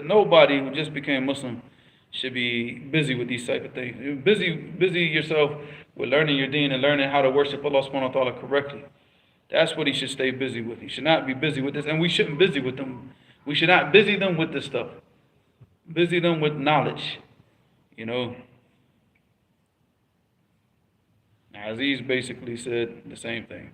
Nobody who just became Muslim should be busy with these type of things. Busy yourself with learning your deen and learning how to worship Allah subhanahu wa ta'ala correctly. That's what he should stay busy with. He should not be busy with this, and we shouldn't busy with them. We should not busy them with this stuff. Busy them with knowledge, Aziz basically said the same thing.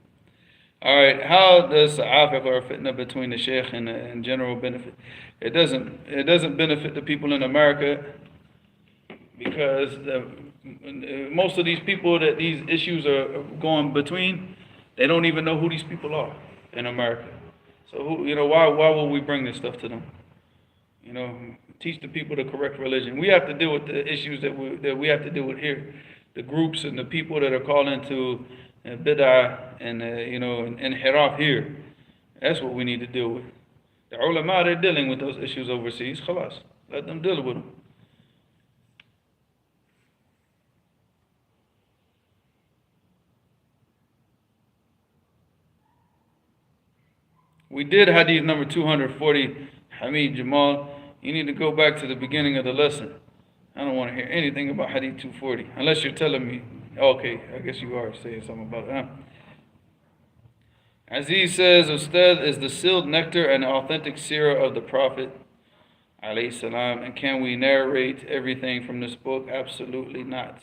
All right, how does Sa'afiq or fitna between the sheikh and general benefit? It doesn't benefit the people in America because most of these people that these issues are going between, they don't even know who these people are in America. So why will we bring this stuff to them? Teach the people the correct religion. We have to deal with the issues that we have to deal with here. The groups and the people that are calling to bid'ah and inhiraf here. That's what we need to deal with. The ulama, they're dealing with those issues overseas. Khalas. Let them deal with them. We did hadith number 240, Hamid Jamal. You need to go back to the beginning of the lesson. I don't want to hear anything about hadith 240, unless you're telling me, okay, I guess you are saying something about it, huh? Aziz says, Ustad, is the sealed nectar an authentic seerah of the Prophet, alayhi salam, and can we narrate everything from this book? Absolutely not.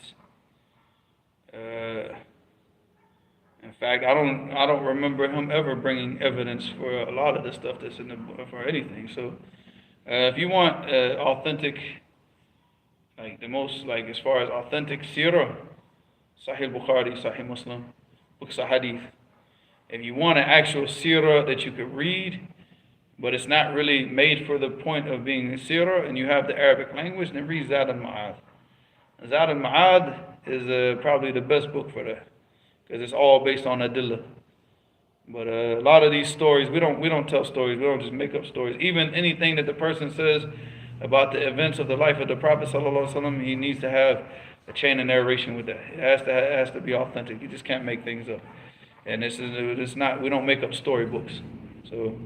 In fact, I don't remember him ever bringing evidence for a lot of the stuff that's in the book for anything. So, if you want authentic, as far as authentic seerah, Sahih Bukhari, Sahih Muslim, books of Hadith. If you want an actual seerah that you could read, but it's not really made for the point of being a seerah, and you have the Arabic language, then read Zad al-Ma'ad. Zad al-Ma'ad is probably the best book for that, because it's all based on adillah. But a lot of these stories, we don't tell stories. We don't just make up stories. Even anything that the person says about the events of the life of the Prophet sallallahu alaihi wasallam, he needs to have a chain of narration with that. It has to be authentic. You just can't make things up. And it's not. We don't make up storybooks. So.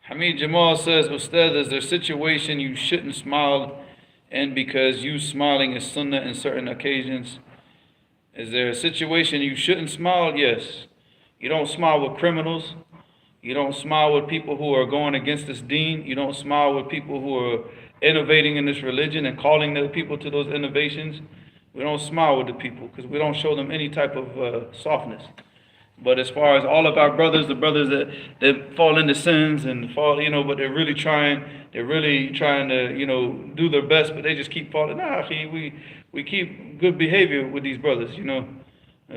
Hamid Jamal says, Ustad, is there a situation you shouldn't smile in because you smiling is sunnah in certain occasions? Is there a situation you shouldn't smile? Yes. You don't smile with criminals. You don't smile with people who are going against this deen. You don't smile with people who are innovating in this religion and calling the people to those innovations. We don't smile with the people because we don't show them any type of softness. But as far as all of our brothers, the brothers that fall into sins and fall, but they're really trying to, do their best, but they just keep falling. Nah, we keep good behavior with these brothers,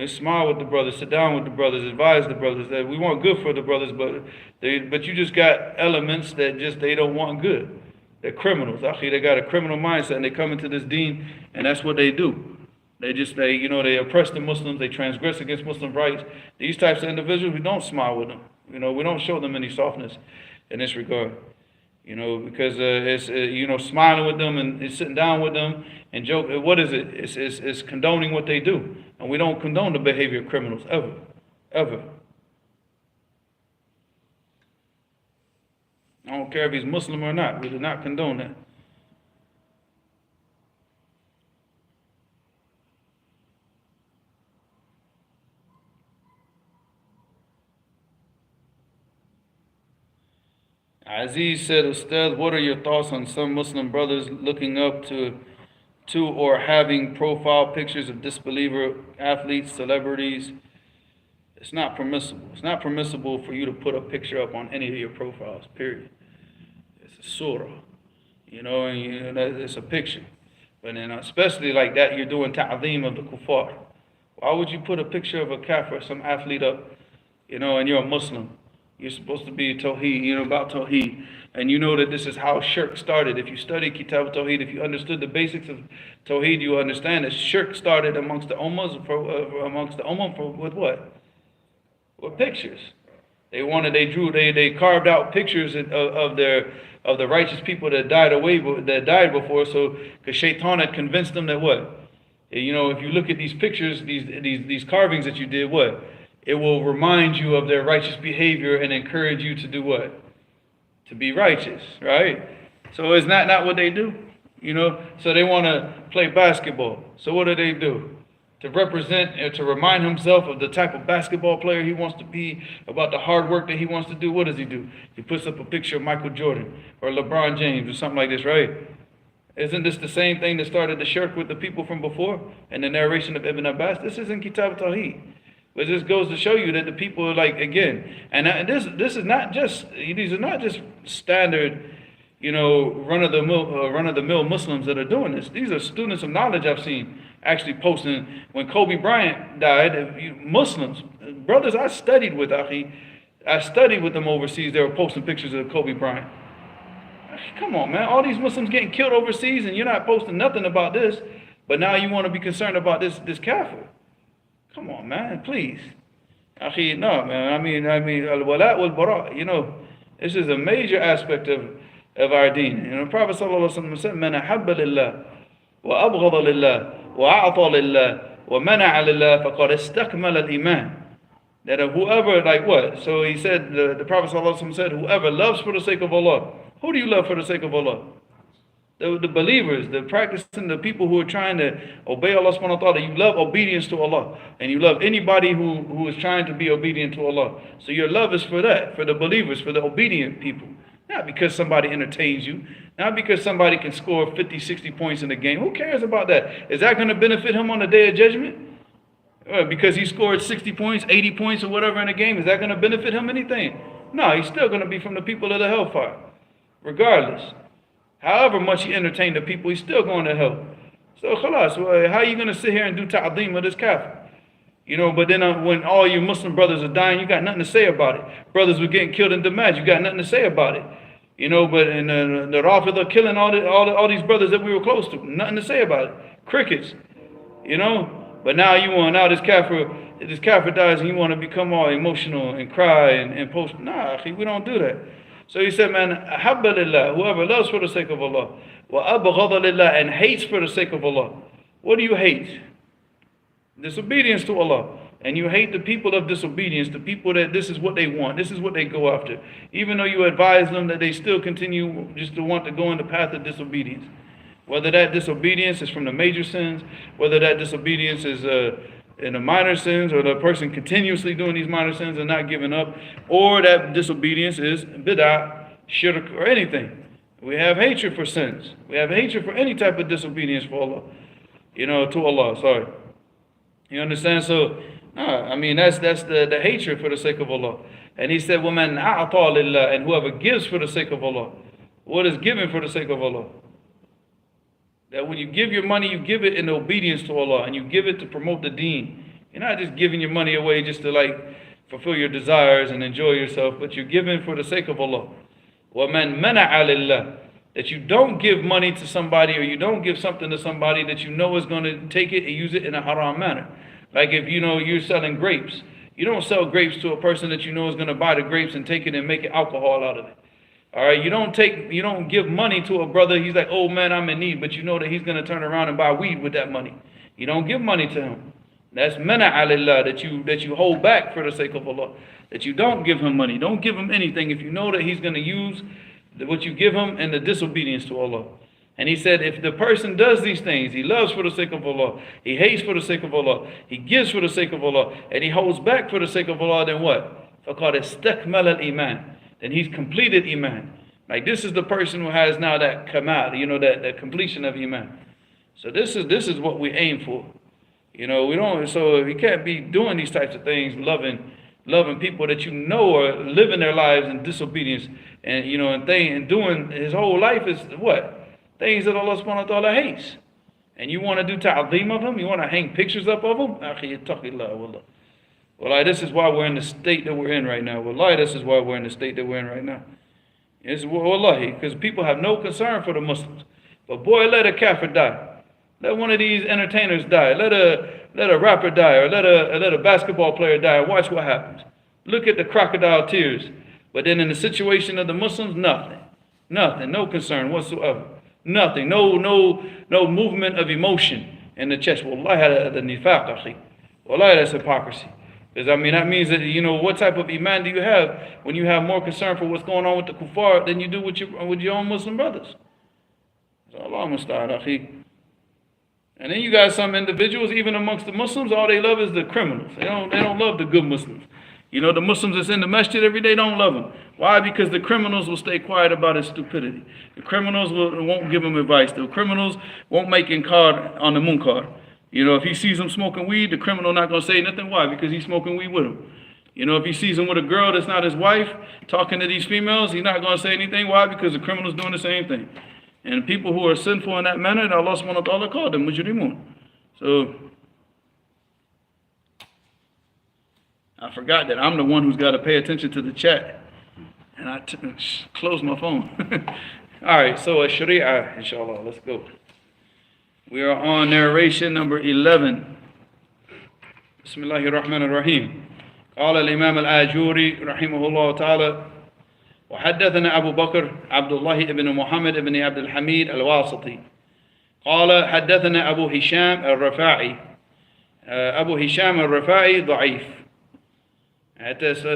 smile with the brothers, sit down with the brothers, advise the brothers that we want good for the brothers, but you just got elements that they don't want good. They're criminals. Actually, they got a criminal mindset and they come into this deen and that's what they do. They oppress the Muslims, they transgress against Muslim rights. These types of individuals, we don't smile with them. We don't show them any softness in this regard. Because it's, smiling with them and it's sitting down with them and joke. What is it? It's condoning what they do. And we don't condone the behavior of criminals, ever. Ever. I don't care if he's Muslim or not. We do not condone that. Aziz said, Ustad, what are your thoughts on some Muslim brothers looking up to or having profile pictures of disbeliever athletes, celebrities? It's not permissible. It's not permissible for you to put a picture up on any of your profiles, period. It's a surah, and it's a picture. But then especially like that, you're doing ta'zeem of the kuffar. Why would you put a picture of a kafir, some athlete up, and you're a Muslim? You're supposed to be Tawheed, about Tawheed. And you know that this is how shirk started. If you study Kitab Tawheed, if you understood the basics of Tawheed, you understand that shirk started amongst the Ummahs, with what? With pictures. They carved out pictures of the righteous people that died before, so because Shaitan had convinced them that what? If you look at these pictures, these carvings that you did, what? It will remind you of their righteous behavior and encourage you to do what? To be righteous, right? So is that not what they do? So they want to play basketball. So what do? To represent or to remind himself of the type of basketball player he wants to be, about the hard work that he wants to do. What does he do? He puts up a picture of Michael Jordan or LeBron James or something like this, right? Isn't this the same thing that started the shirk with the people from before? And the narration of Ibn Abbas? This isn't Kitab Tawheed. But this goes to show you that the people are this is not just, these are not just standard, run of the mill Muslims that are doing this. These are students of knowledge I've seen actually posting. When Kobe Bryant died, Muslims, brothers I studied with, I studied with them overseas, they were posting pictures of Kobe Bryant. Come on, man, all these Muslims getting killed overseas and you're not posting nothing about this, but now you want to be concerned about this kafir. Come on, man, please. No, man. I mean, al-wala wal-bara. This is a major aspect of our deen. Prophet sallallahu alaihi wasallam said, "Man ahabba lillah, wa abghada lillah, wa a'ta lillah, wa mana'a lillah, faqad istakmala al-iman." That whoever, like what? So he said, the Prophet sallallahu alaihi wasallam said, whoever loves for the sake of Allah. Who do you love for the sake of Allah? The believers, the practicing, the people who are trying to obey Allah subhanahu wa ta'ala. You love obedience to Allah. And you love anybody who is trying to be obedient to Allah. So your love is for that, for the believers, for the obedient people. Not because somebody entertains you. Not because somebody can score 50, 60 points in a game. Who cares about that? Is that going to benefit him on the day of judgment? Because he scored 60 points, 80 points or whatever in a game, is that going to benefit him anything? No, he's still going to be from the people of the hellfire. Regardless. However much he entertained the people, he's still going to hell. So, khalas, how are you going to sit here and do ta'zeem of this kafir? But then when all your Muslim brothers are dying, you got nothing to say about it. Brothers were getting killed in Damascus, you got nothing to say about it. But in the Rafidah killing all these brothers that we were close to, nothing to say about it. Crickets, But now this kafir dies and you want to become all emotional and cry and post. Nah, we don't do that. So he said, man, ahabba lillah, whoever loves for the sake of Allah, wa abghada lillah, and hates for the sake of Allah. What do you hate? Disobedience to Allah. And you hate the people of disobedience, the people that this is what they want, this is what they go after. Even though you advise them that they still continue just to want to go in the path of disobedience. Whether that disobedience is from the major sins, whether that disobedience is in the minor sins, or the person continuously doing these minor sins and not giving up, or that disobedience is bid'ah, shirk, or anything. We have hatred for sins. We have hatred for any type of disobedience for Allah. To Allah, sorry. You understand? So, I mean, that's the hatred for the sake of Allah. And he said, وَمَنْ أَعْطَى لِلَّهِ, and whoever gives for the sake of Allah. What is given for the sake of Allah? That when you give your money, you give it in obedience to Allah, and you give it to promote the deen. You're not just giving your money away just to fulfill your desires and enjoy yourself, but you're giving for the sake of Allah. وَمَنْ مَنَعَ لِلَّهِ, that you don't give money to somebody, or you don't give something to somebody that you know is going to take it and use it in a haram manner. Like if you're selling grapes, you don't sell grapes to a person that you know is going to buy the grapes and take it and make alcohol out of it. All right, you don't give money to a brother. He's like, oh man, I'm in need, but you know that he's going to turn around and buy weed with that money. You don't give money to him. That's mana'a lillah, that you hold back for the sake of Allah. That you don't give him money. Don't give him anything if you know that he's going to use what you give him in the disobedience to Allah. And he said, if the person does these things, he loves for the sake of Allah, he hates for the sake of Allah, he gives for the sake of Allah, and he holds back for the sake of Allah, then what? فَقَدْ اسْتَكْمَلَ الْإِيمَانِ, then he's completed Iman. Like this is the person who has now that kamal, that completion of Iman. So this is what we aim for. So we can't be doing these types of things, loving people that you know are living their lives in disobedience, and and doing his whole life is what? Things that Allah subhanahu wa ta'ala hates. And you want to do ta'zeem of him? You want to hang pictures up of him? Akhi, ittaqillah, wallah. Wallahi, this is why we're in the state that we're in right now. Wallahi, this is why we're in the state that we're in right now. It's wallahi, because people have no concern for the Muslims. But boy, let a kafir die. Let one of these entertainers die. Let a rapper die, or let a basketball player die. Watch what happens. Look at the crocodile tears. But then in the situation of the Muslims, nothing. Nothing. No concern whatsoever. Nothing. No movement of emotion in the chest. Wallahi, the nifaq, akhi. Wallahi, that's hypocrisy. Because that means that, what type of iman do you have when you have more concern for what's going on with the kuffar than you do with your own Muslim brothers? So Allah musta'an, akhi. And then you got some individuals, even amongst the Muslims, all they love is the criminals. They don't love the good Muslims. The Muslims that's in the masjid every day don't love them. Why? Because the criminals will stay quiet about his stupidity. The criminals won't give him advice. The criminals won't make inkar on the munkar. If he sees him smoking weed, the criminal not going to say nothing. Why? Because he's smoking weed with him. If he sees him with a girl that's not his wife, talking to these females, he's not going to say anything. Why? Because the criminal's doing the same thing. And people who are sinful in that manner, Allah subhanahu wa ta'ala called them mujrimun. So, I forgot that I'm the one who's got to pay attention to the chat. And I closed my phone. Alright, so Sharia, inshallah, let's go. We are on narration number 11. Bismillahir Rahmanir Rahim. قال الإمام الآجوري رحمه الله تعالى وحدثنا أبو بكر عبد الله بن محمد بن عبد الحميد الواسطي قال حدثنا أبو هشام الرفاعي أبو هشام الرفاعي ضعيف.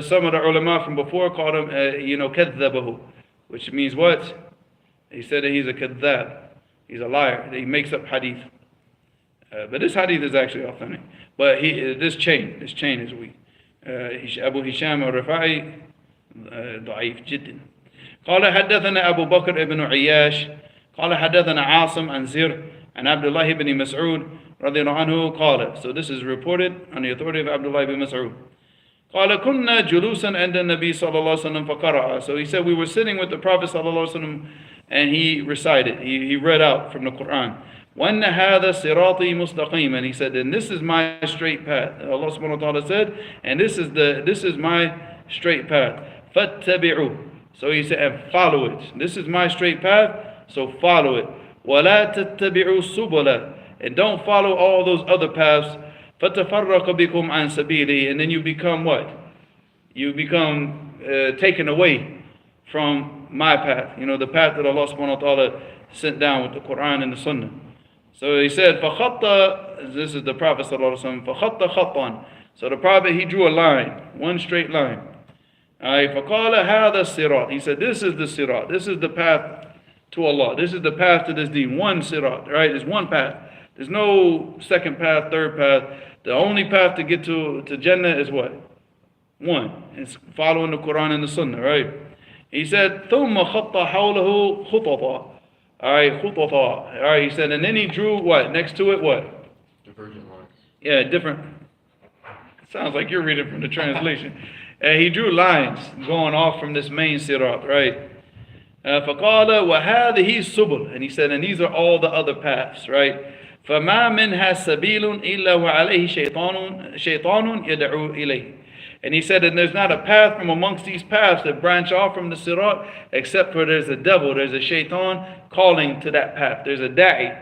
Some of the ulama from before called him كذبه, which means what? He said that he's a kadhab. He's a liar. He makes up hadith. But this hadith is actually authentic. But this chain is weak. Abu Hisham al-Rafai ضعيف جدا. قال حدثنا أبو بكر ابن عياش قال حدثنا عاصم عن زر عن عبد الله بن مسعود رضي الله عنه قال. So this is reported on the authority of Abdullah ibn Mas'ud. قال كنا جلوسا عند النبي صلى الله عليه وسلم فقرأ. So he said we were sitting with the Prophet صلى الله عليه وسلم and he recited, he read out from the Quran. وَأَنَّ هَذَا صِرَاطِي مُسْتَقِيمًا. And he said, and this is my straight path. Allah subhanahu wa ta'ala said, and this is my straight path. فَاتَّبِعُوا. So he said, and follow it. This is my straight path, so follow it. وَلَا تَتَّبِعُوا السُّبُلَ. And don't follow all those other paths. فَتَفَرَّقَ بِكُمْ عَنْ سَبِيلِي. And then you become what? You become taken away from my path. The path that Allah subhanahu wa ta'ala sent down with the Quran and the Sunnah. So he said, فَخَطَّ. This is the Prophet sallallahu alaihi wasallam. فَخَطَّ خَطًّا. So the Prophet, he drew a line, one straight line. فَقَالَ هَذَا الصِّرَاط. He said, this is the sirat. This is the path to Allah. This is the path to this deen. One sirat, right? There's one path. There's no second path, third path. The only path to get to Jannah is what? One. It's following the Quran and the Sunnah, right? He said, ثُمَّ خَطَّ حَوْلَهُ خُطَطًا. All right, خُطَطًا. All right, he said, and then he drew what? Next to it, what? Divergent lines. Yeah, different. Sounds like you're reading from the translation. He drew lines going off from this main sirat, right? فَقَالَ وَهَذِهِ السُّبُلُ. And he said, and these are all the other paths, right? فَمَا مِنْهَا سَبِيلٌ إِلَّا وَعَلَيْهِ شَيْطَانٌ يَدْعُو إِلَيْهِ. And he said, and there's not a path from amongst these paths that branch off from the sirat, except for there's a devil, there's a shaitan calling to that path. There's a da'i.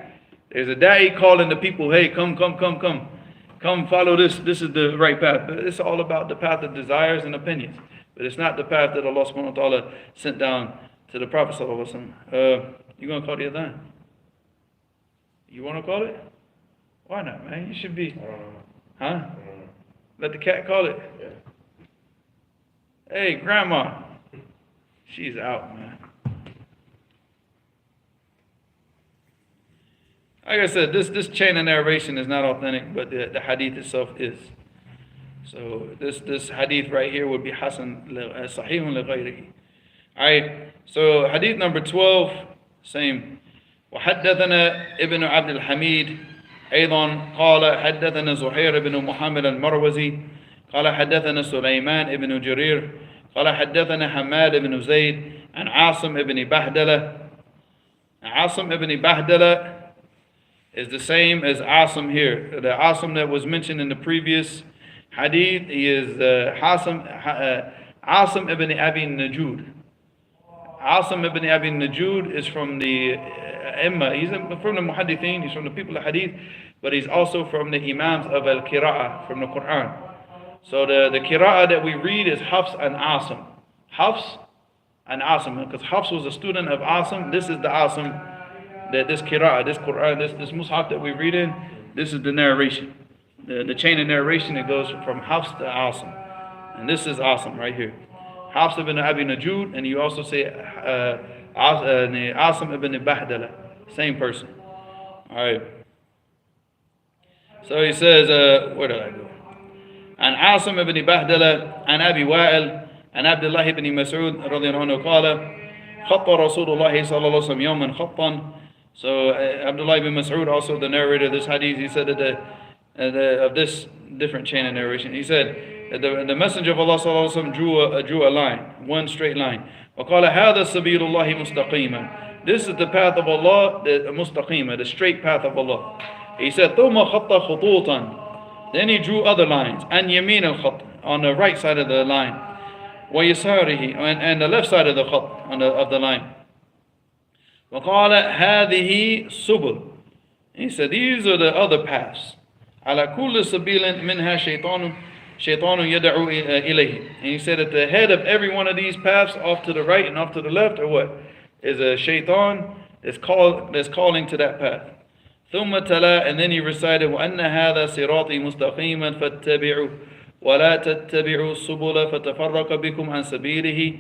There's a da'i calling the people, hey, come. Come follow this. This is the right path. But it's all about the path of desires and opinions. But it's not the path that Allah subhanahu wa ta'ala sent down to the Prophet sallallahu alaihi wasallam. You going to call the adhan? You want to call it? Why not, man? You should be. I don't know. Huh? I don't know. Let the cat call it. Yeah. Hey, grandma. She's out, man. Like I said, this chain of narration is not authentic, but the hadith itself is. So this hadith right here would be Hasan Sahihun li ghayrihi. Alright, so hadith number 12, same. وحدثنا ابن عبد الحميد أيضا قال حدثنا زهير بن محمد المروزي قال حدثنا سليمان بن جرير قال حدثنا حماد بن زيد عن عاصم بن بهدلة. عاصم بن بهدلة is the same as Asim here. The Asim that was mentioned in the previous hadith, he is Asim ibn Abi Najud. Asim ibn Abi Najud is from the Imma. He's from the Muhaddithin, he's from the people of Hadith, but he's also from the Imams of Al-Qira'ah, from the Quran. So the Qira'ah that we read is Hafs and Asim. Hafs and Asim, because Hafs was a student of Asim. This is the Asim, that this Qira'ah, this Quran, this Mus'haf that we read in, this is the narration. The chain of narration, it goes from Hafs to Asim. And this is Asim right here. Hafs ibn Abi Najud, and you also say Asim ibn Bahdala, same person. Alright. So he says, where did I go? And Asim ibn Bahdala, and Abi Wa'il, and Abdullah ibn Mas'ud, radiallahu anhu, قال خط رسول الله صلى الله عليه وسلم يوما خطا. So Abdullah ibn Mas'ud, also the narrator of this hadith, he said that of this different chain of narration, he said that the Messenger of Allah sallallahu alaihi wasallam drew a line, one straight line. وقال هذا سبيل الله مستقيما. This is the path of Allah, the mustaqima, the straight path of Allah. He said ثم خط خطوطا. Then he drew other lines, and يمين الخط, on the right side of the line, ويساره, and the left side of the khat, of the line. وقال هذه سبل. He said these are the other paths. على كل سبيل منها شيطان يدعو إليه. And he said at the head of every one of these paths, off to the right and off to the left, or what, is a shaitan that's calling to that path. ثم تلا, and then he recited وأن هذا صراطي مستقيما فاتبعوا ولا تتبعوا السبل فتفرق بكم عن سبيله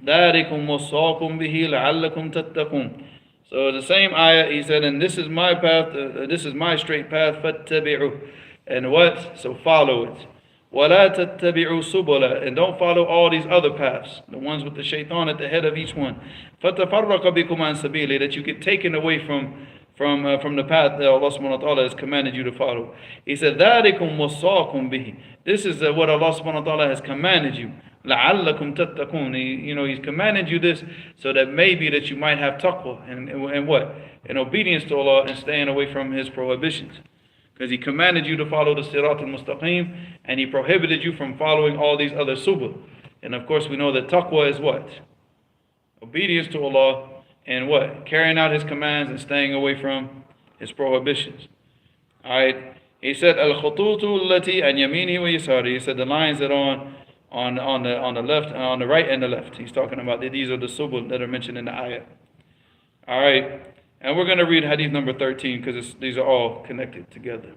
ذلكم وصاكم به لعلكم تتقون. So the same ayah, he said, and this is my path, this is my straight path, فاتبعوا, and what? So follow it. ولا تتبعوا السبل, and don't follow all these other paths, the ones with the shaitan at the head of each one. فتفرق بكم عن سبيله, that you get taken away from the path that Allah subhanahu wa ta'ala has commanded you to follow. He said, ذَلِكُمْ وَصَّاكُمْ بِهِ. This is what Allah subhanahu wa ta'ala has commanded you. لَعَلَّكُمْ تَتَّقُونَ. He's commanded you this so that maybe that you might have taqwa, and what? And obedience to Allah, and staying away from His prohibitions. Because He commanded you to follow the sirat al-mustaqim, and He prohibited you from following all these other subul. And of course we know that taqwa is what? Obedience to Allah, and what? Carrying out His commands and staying away from His prohibitions. Alright. He said, Al-khututu allati an yamini wa yasari. He said the lines that are on the left, on the right and the left. He's talking about these are the subul that are mentioned in the ayah. Alright. And we're going to read hadith number 13 because these are all connected together.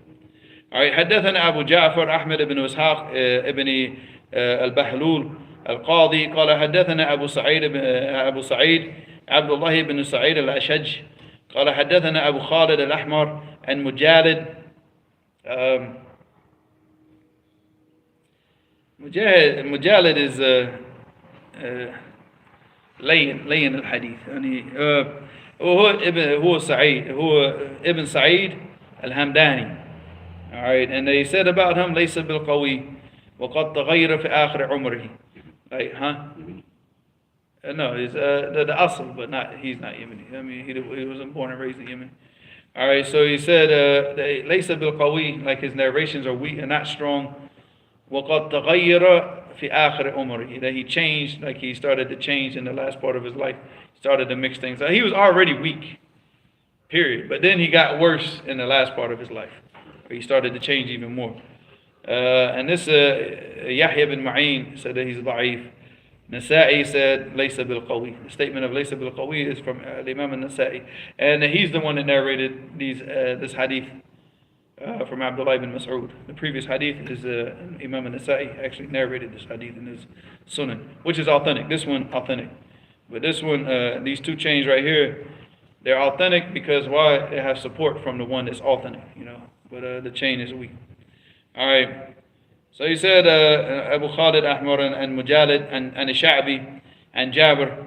Alright. حدثنا أبو جعفر أحمد بن إسحاق ابن البحلول القاضي قال حدثنا أبو سعيد عبد الله بن سعيد الأشج قال حدثنا أبو خالد الأحمر and Mujalid. Mujalid is لين الحديث يعني هو ابن سعيد الهمداني. All right, and they said about him ليس بالقوي وقد تغير في آخر عمره. Like, huh? No, he's the asl, but he's not Yemeni. I mean, he wasn't born and raised in Yemen. All right, so he said ليس بالقوي, like his narrations are weak and not strong. وقد تغير في آخر عمره, that he changed, like he started to change in the last part of his life, started to mix things. He was already weak, period. But then he got worse in the last part of his life. He started to change even more. And this Yahya bin Ma'in said that he's da'if. Nasa'i said laysa bil qawi. The statement of laysa bil qawi is from Imam al-Nasa'i, and he's the one that narrated this hadith from Abdullah ibn Mas'ud. The previous hadith is Imam al-Nasa'i actually narrated this hadith in his Sunan, which is authentic. This one authentic, but this one, these two chains right here, they're authentic because why? They have support from the one that's authentic, but the chain is weak. All right. So he said Abu Khalid Ahmar and Mujalid and Sha'bi and Jabir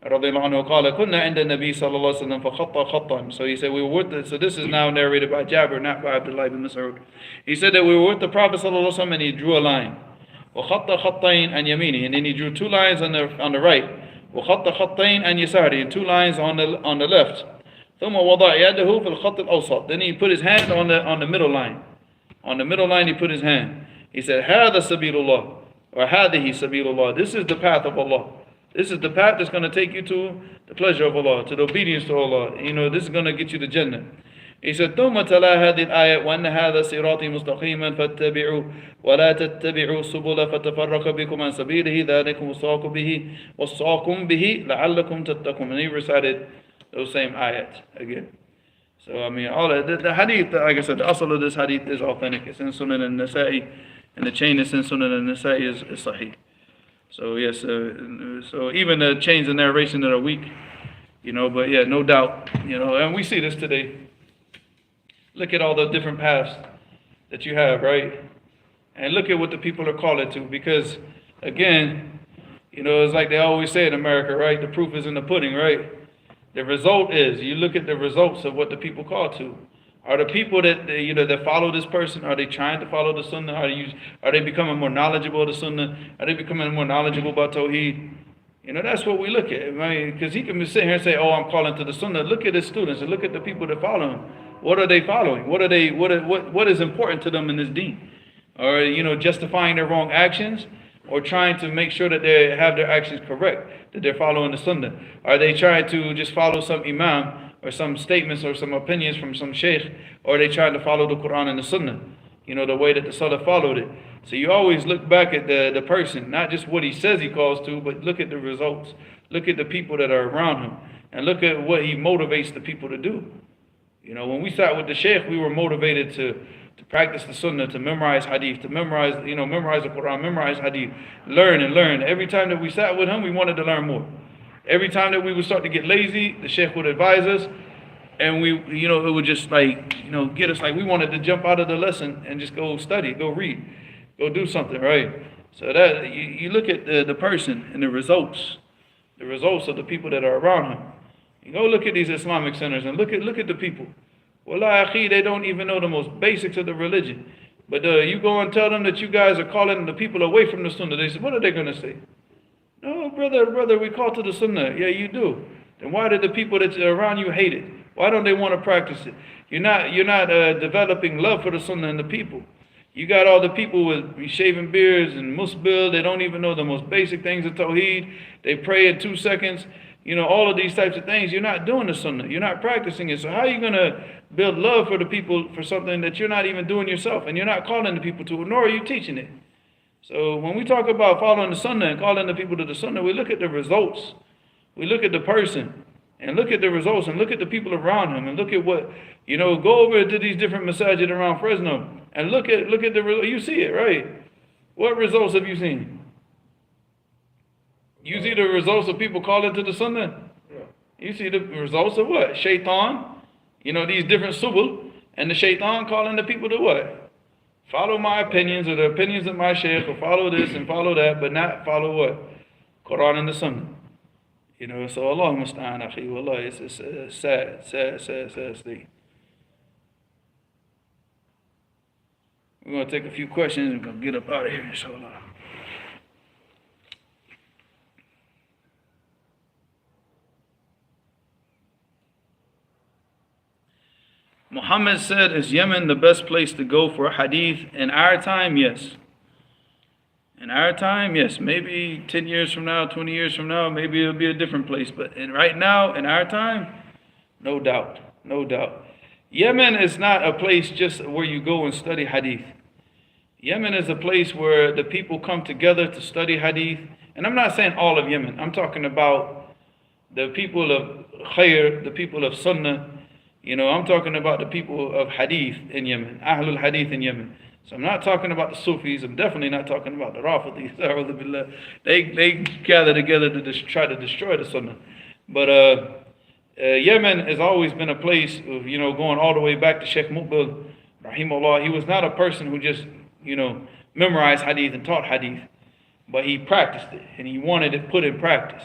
رضي الله عنه قال كنا عند النبي صلى الله عليه وسلم فخط خطا. So he said we were with so this is now narrated by Jabir, not by Abdullah ibn Mas'ud. He said that we were with the Prophet صلى الله عليه وسلم and he drew a line. وخط خطين عن يمينه, and then he drew two lines on the right. وخط خطين عن يساره, and two lines on the left. ثم وضع يده في الخط الأوسط. Then he put his hand on the middle line. On the middle line he put his hand. He said, هذا سبيل الله, or هذه سبيل الله. This is the path of Allah. This is the path that's going to take you to the pleasure of Allah, to the obedience to Allah. This is going to get you to Jannah. He said, ثم تلا هذه الآية وأن هذا صراطي مستقيما فاتبعوا ولا تتبعوا السبل فتفرق بكم عن سبيله ذلكم وصاكم به لعلكم تتقون. And he recited those same ayat again. So I mean, all the hadith, like I said, the asl of this hadith is authentic. It's in Sunan al-Nasa'i, and the chain is in Sunan al-Nasa'i is sahih. So yes, so even the chains of narration that are weak, but yeah, no doubt, and we see this today. Look at all the different paths that you have, right? And look at what the people are called to, because again, it's like they always say in America, right? The proof is in the pudding, right? The result is, you look at the results of what the people call to. Are the people that that follow this person, are they trying to follow the Sunnah? Are they becoming more knowledgeable of the Sunnah? Are they becoming more knowledgeable about Tawheed? That's what we look at. I mean, because he can be sitting here and say, "Oh, I'm calling to the Sunnah." Look at his students and look at the people that follow him. What are they following? What is important to them in this deen? Or justifying their wrong actions, or trying to make sure that they have their actions correct, that they're following the Sunnah? Are they trying to just follow some imam, or some statements or some opinions from some sheikh, or are they trying to follow the Quran and the Sunnah, the way that the Salaf followed it? So you always look back at the person, not just what he says he calls to, but look at the results. Look at the people that are around him, and look at what he motivates the people to do. When we sat with the sheikh, we were motivated to practice the Sunnah, to memorize Hadith, to memorize the Quran, memorize Hadith, learn and learn. Every time that we sat with him, we wanted to learn more. Every time that we would start to get lazy, the sheikh would advise us, and we, it would just get us like we wanted to jump out of the lesson and just go study, go read, go do something, right? So that you look at the person and the results of the people that are around him. You go look at these Islamic centers and look at the people. Wallah, akhi, they don't even know the most basics of the religion. But you go and tell them that you guys are calling the people away from the Sunnah. They say, what are they going to say? No, brother, we call to the Sunnah. Yeah, you do. Then why do the people that are around you hate it? Why don't they want to practice it? You're not developing love for the Sunnah and the people. You got all the people with shaving beards and musbil. They don't even know the most basic things of Tawheed. They pray in 2 seconds. All of these types of things. You're not doing the Sunnah. You're not practicing it. So how are you going to build love for the people for something that you're not even doing yourself, and you're not calling the people to it, nor are you teaching it? So when we talk about following the Sunnah and calling the people to the Sunnah, we look at the results. We look at the person and look at the results and look at the people around him and look at what, go over to these different masajid around Fresno and look at the results. You see it, right? What results have you seen? You see the results of people calling to the Sunnah? You see the results of what? Shaitan, these different subul, And the shaitan calling the people to what? Follow my opinions or the opinions of my sheikh, or follow this and follow that, but not follow what? Quran and the Sunnah. You know, so Allah musta'an, akhi, wallah, it's a sad state. We're going to take a few questions and we're going to get up out of here, inshallah. Muhammad said, is Yemen the best place to go for a hadith? In our time, yes. In our time, yes. Maybe 10 years from now, 20 years from now, maybe it'll be a different place. But right now, in our time, no doubt. No doubt. Yemen is not a place just where you go and study hadith. Yemen is a place where the people come together to study hadith. And I'm not saying all of Yemen. I'm talking about the people of khair, the people of sunnah. You know, I'm talking about the people of hadith in Yemen, Ahlul Hadith in Yemen. So I'm not talking about the Sufis. I'm definitely not talking about the Rafidis. They gather together to try to destroy the sunnah. But Yemen has always been a place of, you know, going all the way back to Sheikh Muqbil, rahimahullah. He was not a person who just, you know, memorized hadith and taught hadith, but he practiced it and he wanted it put in practice.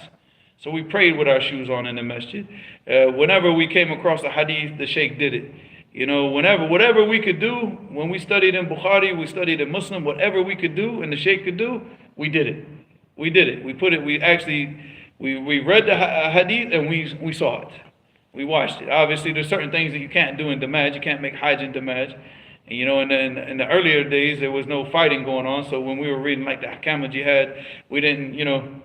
So we prayed with our shoes on in the masjid. Whenever we came across a hadith, the sheikh did it. You know, whatever we could do, when we studied in Bukhari, we studied in Muslim, whatever we could do and the sheikh could do, we did it. We did it. We read the hadith and we saw it. We watched it. Obviously, there's certain things that you can't do in Damaj. You can't make Hajj in Damaj. And, you know, in the earlier days, there was no fighting going on. So when we were reading like the Ahkam of Jihad, we didn't, you know,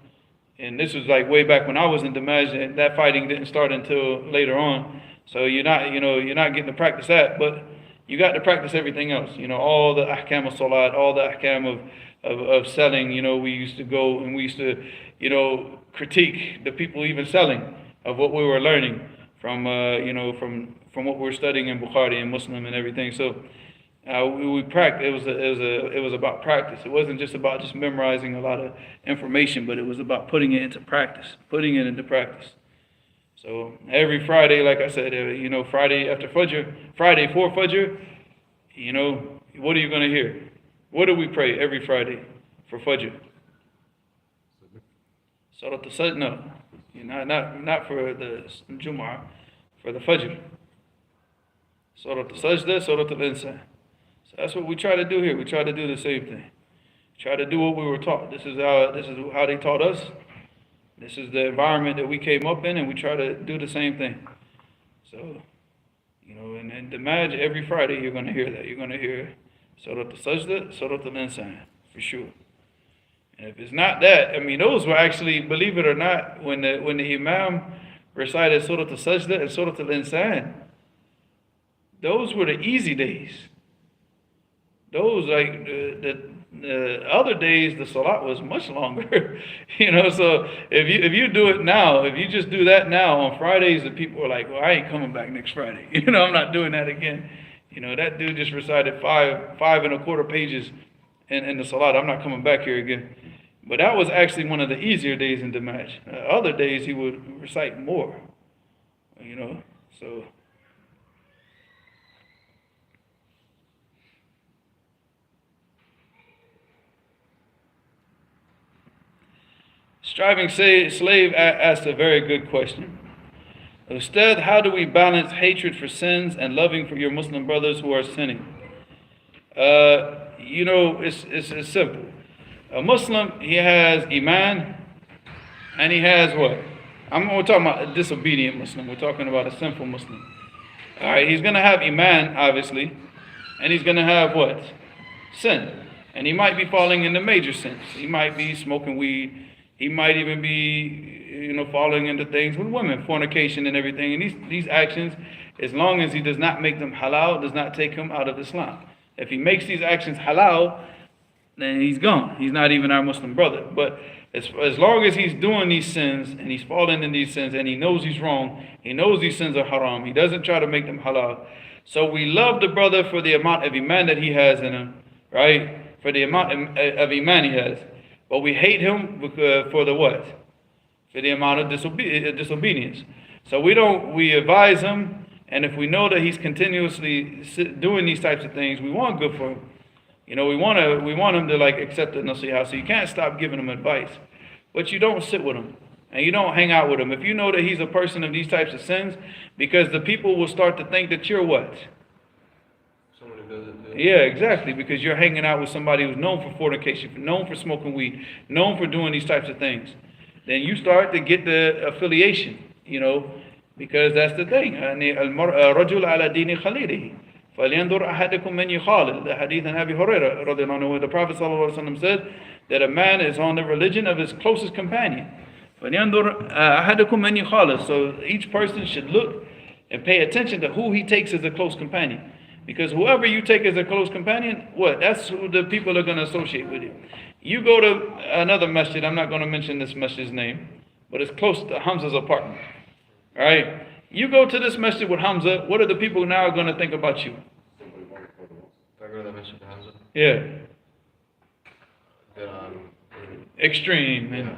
and this was like way back when I was in Damaj, and that fighting didn't start until later on. So you're not getting to practice that, but you got to practice everything else. You know, all the ahkam of salat, all the ahkam of selling. You know, we used to go and we used to, you know, critique the people even selling of what we were learning from, you know, from what we were studying in Bukhari and Muslim and everything. So we practiced. It was about practice. It wasn't just about just memorizing a lot of information, but it was about putting it into practice, So every Friday, like I said, you know, Friday after Fajr, Friday for Fajr, you know, what are you going to hear? What do we pray every Friday for Fajr? Surah al-Sajdah, no, not for the Jumu'ah, for the Fajr. Surah al-Sajdah, Surah al-Insan. So that's what we try to do here. We try to do the same thing. Try to do what we were taught. This is how they taught us. This is the environment that we came up in, and we try to do the same thing. So, you know, and in Damaj, every Friday you're going to hear that. You're going to hear Surah al-Sajdah, Surah al-Insan, for sure. And if it's not that, I mean, those were actually, believe it or not, when the Imam recited Surah al-Sajdah and Surah al-Insan, those were the easy days. Those, like, the other days, the salat was much longer. You know, so if you do it now, if you just do that now on Fridays, the people are like, well, I ain't coming back next Friday. You know, I'm not doing that again. You know, that dude just recited five and a quarter pages in the salat. I'm not coming back here again. But that was actually one of the easier days in Damaj. Other days he would recite more. You know, so. Striving Slave asked a very good question. Ustad, how do we balance hatred for sins and loving for your Muslim brothers who are sinning? You know, it's simple. A Muslim, he has Iman, and he has what? We're talking about a disobedient Muslim. We're talking about a sinful Muslim. All right, he's going to have Iman, obviously, and he's going to have what? Sin. And he might be falling into major sins. He might be smoking weed. He might even be, you know, falling into things with women, fornication and everything. And these actions, as long as he does not make them halal, does not take him out of Islam. If he makes these actions halal, then he's gone. He's not even our Muslim brother. But as long as he's doing these sins and he's falling in these sins and he knows he's wrong, he knows these sins are haram, he doesn't try to make them halal. So we love the brother for the amount of Iman that he has in him, right? For the amount of Iman he has. But we hate him for the what? For the amount of disobedience. So we advise him And if we know that he's continuously doing these types of things, we want good for him. You know, we want him to like accept the nasiha. So you can't stop giving him advice, but you don't sit with him and you don't hang out with him. If you know that he's a person of these types of sins, because the people will start to think that you're what? Someone who does it too. Yeah, exactly. Because you're hanging out with somebody who's known for fornication, known for smoking weed, known for doing these types of things. Then you start to get the affiliation, you know, because that's the thing. الرجل على دين خليله فلينظر أحدكم من يخالل. The hadith in Abi Hurairah رضي الله عنه, where the Prophet ﷺ said that a man is on the religion of his closest companion. فلينظر أحدكم من يخالل. So each person should look and pay attention to who he takes as a close companion. Because whoever you take as a close companion, that's who the people are going to associate with you. You go to another masjid, I'm not going to mention this masjid's name, but it's close to Hamza's apartment. All right? You go to this masjid with Hamza, what are the people now going to think about you? If I go to the masjid to Hamza, Yeah. then Extreme. And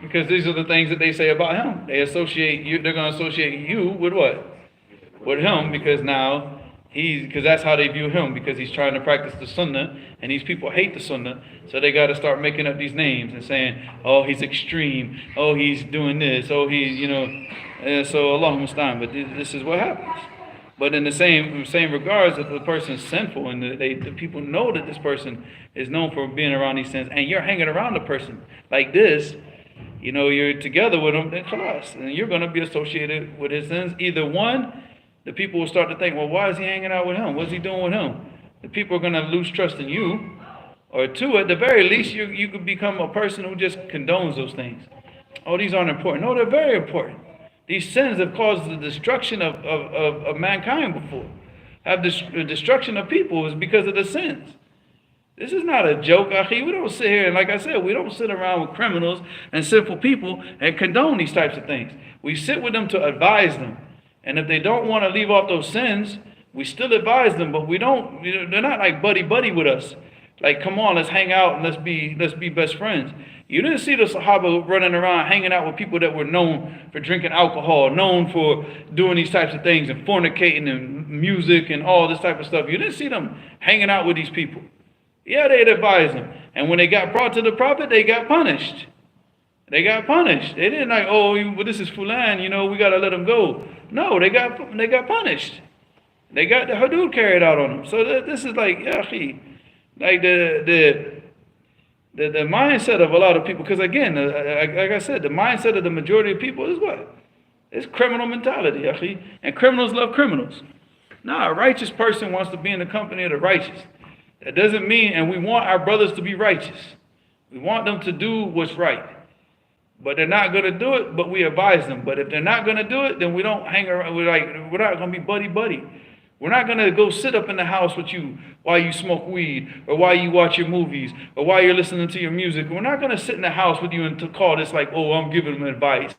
because these are the things that they say about him. They associate you, they're going to associate you with what? With him, because now because that's how they view him, because he's trying to practice the sunnah, and these people hate the sunnah, so they got to start making up these names and saying, oh, he's extreme, oh, he's doing this, oh, he's, you know, so Allah musta'an. But this is what happens. But in the same regards, if the person's sinful and the people know that this person is known for being around these sins, and you're hanging around a person like this, you know, you're together with him, then khalas, and you're going to be associated with his sins. Either one, the people will start to think, well, why is he hanging out with him? What's he doing with him? The people are going to lose trust in you. Or two, at the very least, you could become a person who just condones those things. Oh, these aren't important. No, they're very important. These sins have caused the destruction of mankind before. The destruction of people is because of the sins. This is not a joke, akhi. We don't sit here, and like I said, we don't sit around with criminals and sinful people and condone these types of things. We sit with them to advise them. And if they don't want to leave off those sins, we still advise them, but we don't, they're not like buddy with us. Like, come on, let's hang out and let's be best friends. You didn't see the Sahaba running around hanging out with people that were known for drinking alcohol, known for doing these types of things and fornicating and music and all this type of stuff. You didn't see them hanging out with these people. Yeah, they'd advise them. And when they got brought to the Prophet, they got punished. They got punished. They didn't like, oh, well, this is Fulan, you know, we got to let him go. No, they got punished. They got the hudud carried out on them. So this is like, like the mindset of a lot of people. Because again, like I said, the mindset of the majority of people is what? It's criminal mentality, and criminals love criminals. Now, a righteous person wants to be in the company of the righteous. That doesn't mean, and we want our brothers to be righteous. We want them to do what's right. But they're not going to do it, but we advise them. But if they're not going to do it, then we don't hang around. We're not going to be buddy. We're not going to go sit up in the house with you while you smoke weed, or while you watch your movies, or while you're listening to your music. We're not going to sit in the house with you and to call this like, oh, I'm giving them advice,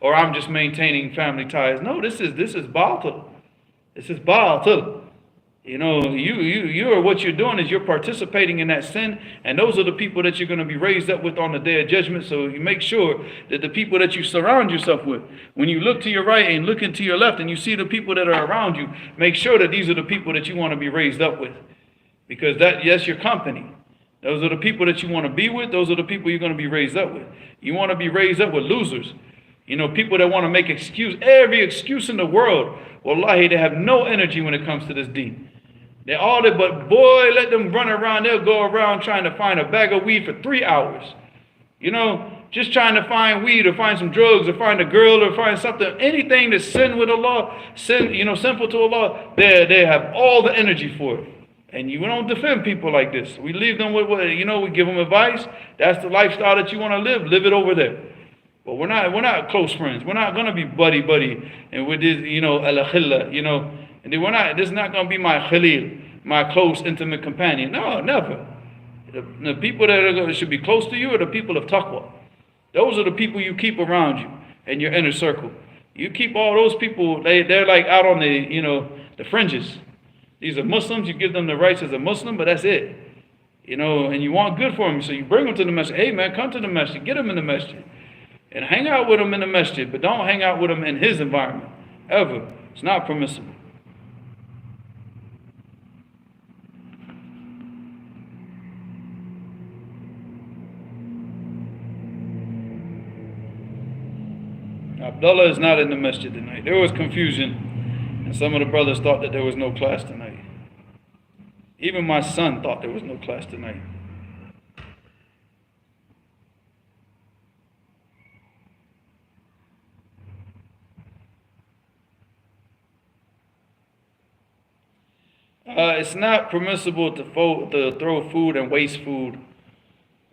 or I'm just maintaining family ties. No, this is batil. This is batil. You know, you are, what you're doing is you're participating in that sin, and those are the people that you're going to be raised up with on the day of judgment. So you make sure that the people that you surround yourself with, when you look to your right and look into your left and you see the people that are around you, make sure that these are the people that you want to be raised up with. Because that's your company. Those are the people that you want to be with. Those are the people you're going to be raised up with. You want to be raised up with losers. You know, people that want to make every excuse in the world. Wallahi, they have no energy when it comes to this deen. They all did, but boy, let them run around. They'll go around trying to find a bag of weed for 3 hours. You know, just trying to find weed or find some drugs or find a girl or find something, anything that's sin with Allah, sinful to Allah, they have all the energy for it. And we don't defend people like this. We leave them with, we give them advice. That's the lifestyle that you want to live. Live it over there. But we're not close friends. We're not going to be buddy. And with this, al-akhilla, and this is not going to be my khalil, my close, intimate companion. No, never. The people that should be close to you are the people of taqwa. Those are the people you keep around you in your inner circle. You keep all those people, they're like out on the fringes. These are Muslims, you give them the rights as a Muslim, but that's it. And you want good for them, so you bring them to the masjid. Hey man, come to the masjid, get them in the masjid. And hang out with them in the masjid, but don't hang out with them in his environment, ever. It's not permissible. Abdullah is not in the masjid tonight. There was confusion, and some of the brothers thought that there was no class tonight. Even my son thought there was no class tonight. It's not permissible to throw food and waste food.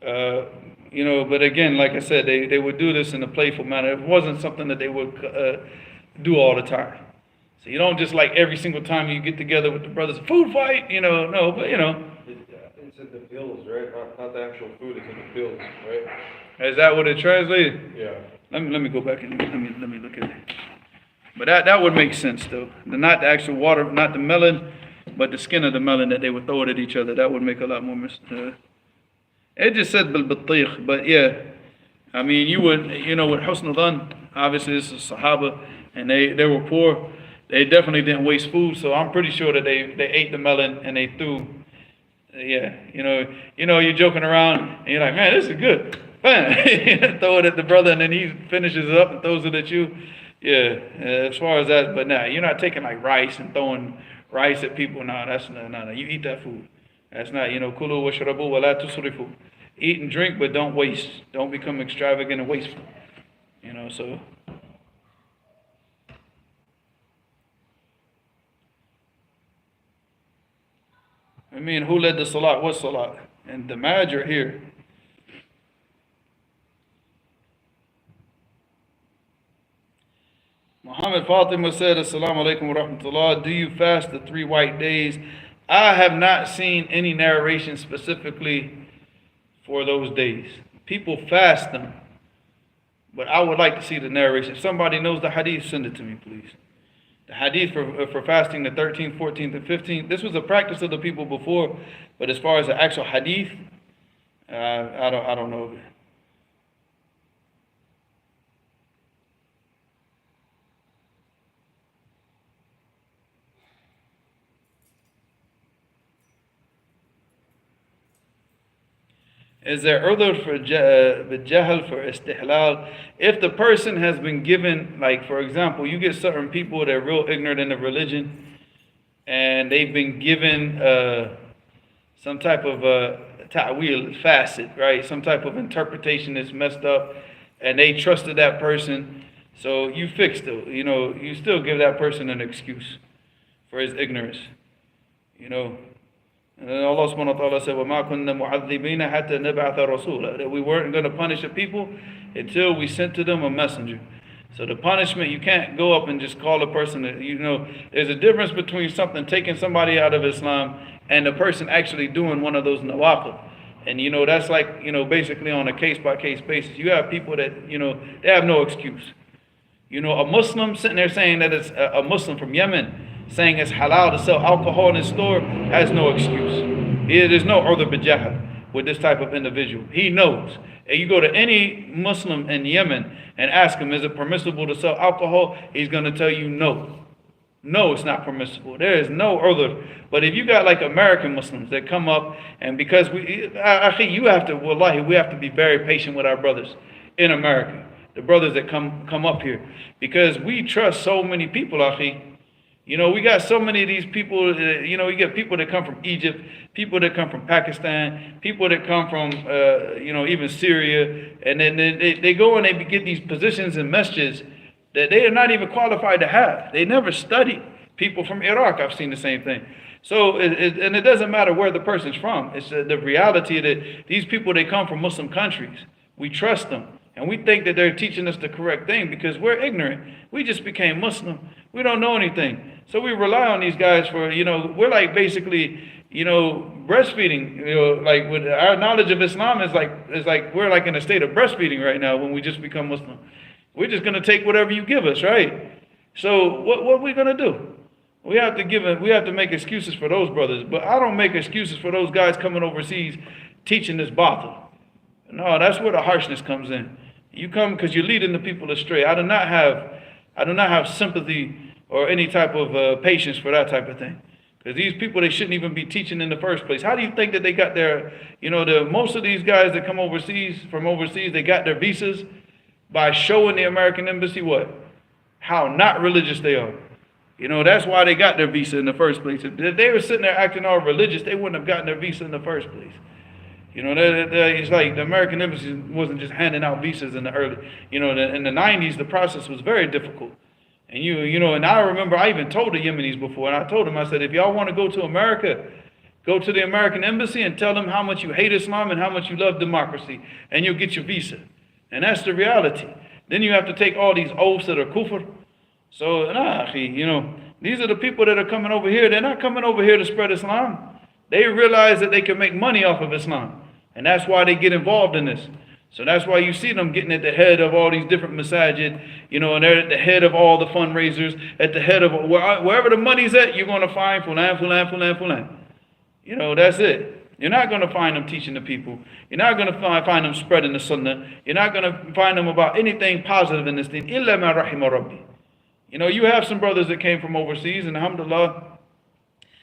But again, like I said, they would do this in a playful manner. It wasn't something that they would do all the time. So you don't just like every single time you get together with the brothers, food fight, no, but It's in the pills, right? Not the actual food, it's in the pills, right? Is that what it translated? Yeah. Let me go back and let me look at it. But that would make sense though. Not the actual water, not the melon, but the skin of the melon that they would throw it at each other. That would make a lot more it just said bil-batikh, but yeah. I mean, you would, with husn dhan, obviously this is Sahaba, and they were poor. They definitely didn't waste food, so I'm pretty sure that they ate the melon and they threw. Yeah, you're joking around and you're like, man, this is good. Throw it at the brother and then he finishes it up and throws it at you. Yeah, as far as that, but nah, you're not taking like rice and throwing rice at people. No, that's no. You eat that food. That's not, kulu washrabu wa la tusrifu. Eat and drink, but don't waste. Don't become extravagant and wasteful. So. I mean, who led the salat? What salat? And the manager here. Muhammad Fatima said, Assalamu alaikum wa rahmatullah. Do you fast the 3 white days? I have not seen any narration specifically for those days. People fast them, but I would like to see the narration. If somebody knows the hadith, send it to me, please. The hadith for fasting the 13th, 14th, and 15th. This was a practice of the people before, but as far as the actual hadith, I don't know of it. Is there udhr for jahl for istihlal? If the person has been given, like for example, you get certain people that are real ignorant in the religion, and they've been given some type of ta'wil, facet, right? Some type of interpretation that's messed up, and they trusted that person, so you fixed it. You still give that person an excuse for his ignorance, And then Allah subhanahu wa ta'ala said, وَمَا كُنَّا مُعَذِّبِينَ حَتَّى نَبْعَثَ رَسُولًا, that we weren't going to punish the people until we sent to them a messenger. So the punishment, you can't go up and just call a person, there's a difference between taking somebody out of Islam and the person actually doing one of those nawaqib. And that's like, basically on a case-by-case basis. You have people that, they have no excuse. A Muslim sitting there saying that it's a Muslim from Yemen, saying it's halal to sell alcohol in his store, has no excuse. There's no udhr bijahl with this type of individual. He knows. And you go to any Muslim in Yemen and ask him, is it permissible to sell alcohol? He's going to tell you no. No, it's not permissible. There is no udhr. But if you got like American Muslims that come up, and because I think we have to be very patient with our brothers in America, the brothers that come up here, because we trust so many people, akhi. We got so many of these people, you get people that come from Egypt, people that come from Pakistan, people that come from, even Syria, and then they go and they get these positions in masjids that they are not even qualified to have. They never studied. People from Iraq, I've seen the same thing. So, and it doesn't matter where the person's from. It's the reality that these people, they come from Muslim countries. We trust them. And we think that they're teaching us the correct thing because we're ignorant. We just became Muslim. We don't know anything. So we rely on these guys for, we're like basically, breastfeeding. Like with our knowledge of Islam is like we're like in a state of breastfeeding right now when we just become Muslim. We're just going to take whatever you give us, right? So what are we going to do? We have to make excuses for those brothers. But I don't make excuses for those guys coming overseas teaching this batil. No, that's where the harshness comes in. You come because you're leading the people astray. I do not have sympathy or any type of patience for that type of thing. Because these people, they shouldn't even be teaching in the first place. How do you think that they got their, most of these guys that come from overseas, they got their visas by showing the American embassy what? How not religious they are. That's why they got their visa in the first place. If they were sitting there acting all religious, they wouldn't have gotten their visa in the first place. It's like the American embassy wasn't just handing out visas in the early, in the 90s, the process was very difficult. And and I remember I even told the Yemenis before, and I told them, I said, if y'all want to go to America, go to the American embassy and tell them how much you hate Islam and how much you love democracy, and you'll get your visa. And that's the reality. Then you have to take all these oaths that are kufr. So, these are the people that are coming over here. They're not coming over here to spread Islam. They realize that they can make money off of Islam. And that's why they get involved in this. So that's why you see them getting at the head of all these different masajid, and they're at the head of all the fundraisers, at the head of wherever the money's at, you're going to find fulan. That's it. You're not going to find them teaching the people. You're not going to find them spreading the sunnah. You're not going to find them about anything positive in this thing. Illa ma rahima rabbi. You have some brothers that came from overseas, and alhamdulillah,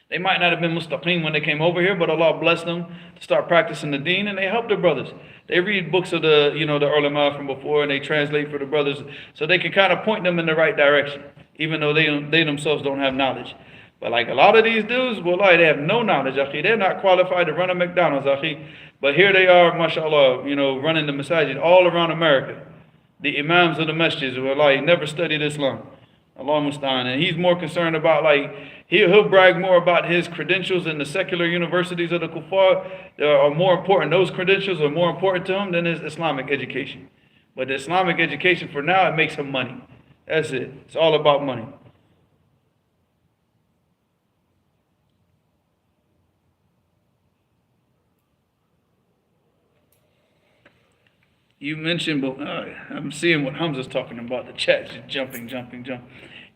they might not have been mustaqim when they came over here, but Allah blessed them to start practicing the deen, and they help their brothers. They read books of the ulama from before, and they translate for the brothers, so they can kind of point them in the right direction, even though they themselves don't have knowledge. But like a lot of these dudes, wallahi, they have no knowledge, akhi. They're not qualified to run a McDonald's, akhi. But here they are, mashallah, running the masajid all around America. The imams of the masjids, wallahi, never studied Islam. Allah musta'an. And he's more concerned about, he'll brag more about his credentials in the secular universities of the kuffar are more important. Those credentials are more important to him than his Islamic education. But the Islamic education, for now, it makes him money. That's it. It's all about money. You mentioned, I'm seeing what Hamza's talking about, the chat just jumping.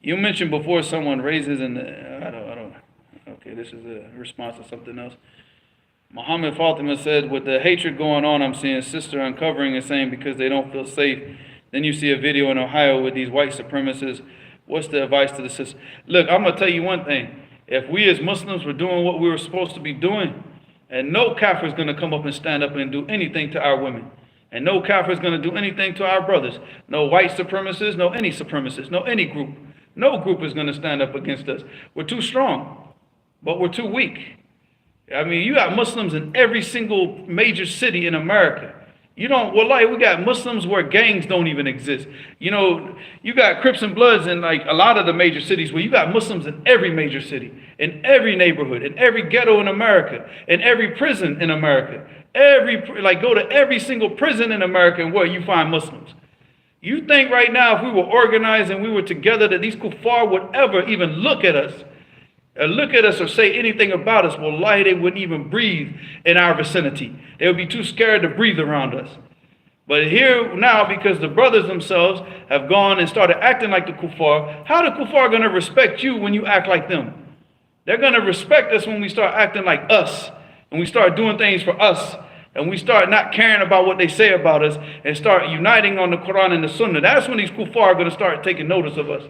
You mentioned before someone raises okay, this is a response to something else. Muhammad Fatima said, with the hatred going on, I'm seeing sister uncovering and saying because they don't feel safe. Then you see a video in Ohio with these white supremacists. What's the advice to the sister? Look, I'm going to tell you one thing. If we as Muslims were doing what we were supposed to be doing, and no kafir is going to come up and stand up and do anything to our women. And no kafir is going to do anything to our brothers. No white supremacists, no any supremacists, no any group. No group is going to stand up against us. We're too strong, but we're too weak. I mean, you got Muslims in every single major city in America. Wallahi, we got Muslims where gangs don't even exist. You got Crips and Bloods in a lot of the major cities where you got Muslims in every major city, in every neighborhood, in every ghetto in America, in every prison in America. Go to every single prison in America and where you find Muslims. You think right now if we were organized and we were together that these kuffar would ever even look at us or say anything about us? Wallahi, they wouldn't even breathe in our vicinity. They would be too scared to breathe around us. But here now, because the brothers themselves have gone and started acting like the kuffar, how the kuffar going to respect you when you act like them? They're going to respect us when we start acting like us, and we start doing things for us, and we start not caring about what they say about us, and start uniting on the Quran and the Sunnah. That's when these kuffar are going to start taking notice of us.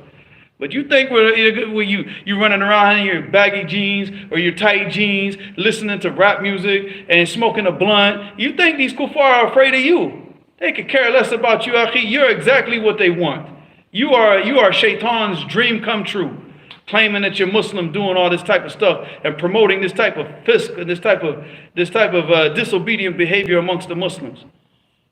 But you think when you running around in your baggy jeans or your tight jeans, listening to rap music and smoking a blunt, you think these kuffar are afraid of you? They could care less about you, akhi. You're exactly what they want. You are Shaitan's dream come true, claiming that you're Muslim, doing all this type of stuff and promoting this type of fisk and this type of disobedient behavior amongst the Muslims.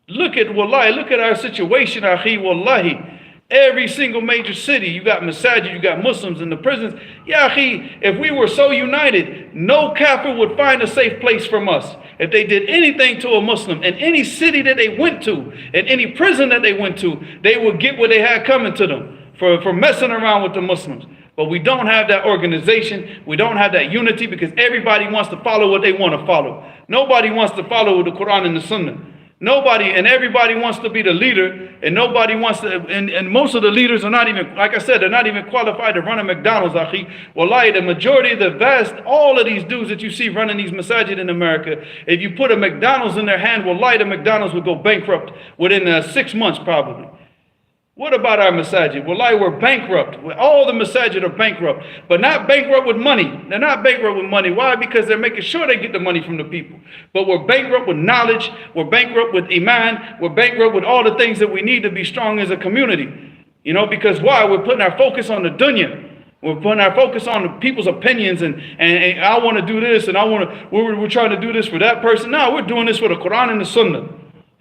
Look at our situation, akhi, wallahi. Every single major city, you got masajid, you got Muslims in the prisons. Ya akhi, if we were so united, no kafir would find a safe place from us. If they did anything to a Muslim in any city that they went to, in any prison that they went to, they would get what they had coming to them for messing around with the Muslims. But we don't have that organization. We don't have that unity because everybody wants to follow what they want to follow. Nobody wants to follow the Quran and the Sunnah. Nobody and everybody wants to be the leader, and nobody wants to, and most of the leaders are not even, like I said, they're not even qualified to run a McDonald's, akhi. Wallahi, the majority, all of these dudes that you see running these masajid in America, if you put a McDonald's in their hand, wallahi, the McDonald's would go bankrupt within 6 months probably. What about our masajid? Wallahi, we're bankrupt. All the masajid are bankrupt, but not bankrupt with money. They're not bankrupt with money. Why? Because they're making sure they get the money from the people. But we're bankrupt with knowledge. We're bankrupt with iman. We're bankrupt with all the things that we need to be strong as a community. You know, because why? We're putting our focus on the dunya. We're putting our focus on the people's opinions and I want to do this and we're trying to do this for that person. No, we're doing this for the Quran and the Sunnah.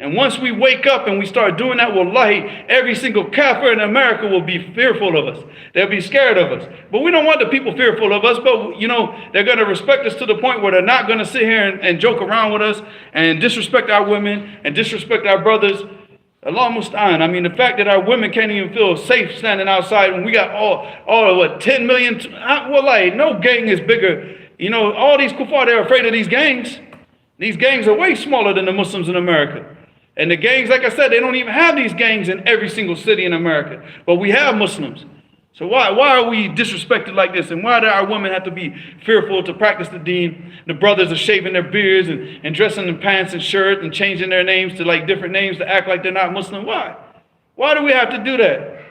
And once we wake up and we start doing that, wallahi, every single kafir in America will be fearful of us. They'll be scared of us. But we don't want the people fearful of us, but, you know, they're going to respect us to the point where they're not going to sit here and joke around with us and disrespect our women and disrespect our brothers. Allah musta'an. I mean, the fact that our women can't even feel safe standing outside when we got all 10 million. Wallahi, no gang is bigger. You know, all these kuffar, they're afraid of these gangs. These gangs are way smaller than the Muslims in America. And the gangs, like I said, they don't even have these gangs in every single city in America. But we have Muslims. So why are we disrespected like this? And why do our women have to be fearful to practice the deen? The brothers are shaving their beards and dressing in pants and shirt and changing their names to like different names to act like they're not Muslim. Why? Why do we have to do that?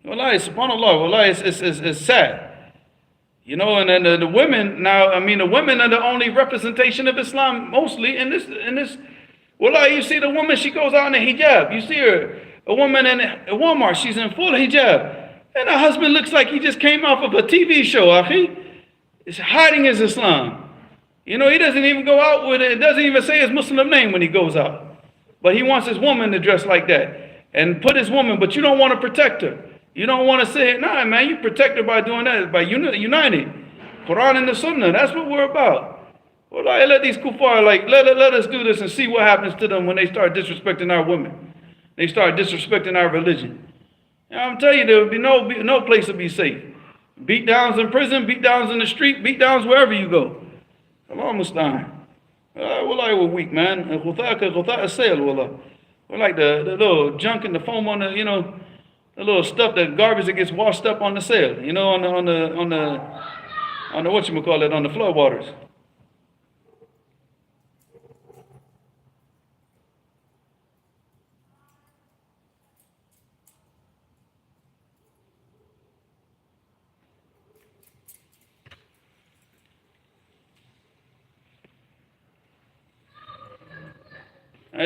Wallahi, subhanAllah, wallahi, it's sad. You know, and then the women now, I mean, the women are the only representation of Islam mostly in this. Wallahi, you see the woman, she goes out in a hijab. You see her, a woman in Walmart, she's in full hijab. And her husband looks like he just came off of a TV show, akhi. He's hiding his Islam. You know, he doesn't even go out with it. Doesn't even say his Muslim name when he goes out. But he wants his woman to dress like that. And put his woman, but you don't want to protect her. You don't want to say, nah, man, you protect her by doing that, by uniting. Quran and the Sunnah, that's what we're about. Well, let these kuffar, like, let us do this and see what happens to them when they start disrespecting our women. They start disrespecting our religion. And I'm telling you, there will be no place to be safe. Beat downs in prison, beat downs in the street, beat downs wherever you go. Allah musta'an. Wallahi, we're weak, man. We're like the little junk and the foam on the, you know, the little stuff, the garbage that gets washed up on the sail, you know, on the whatchamacallit, on the floodwaters.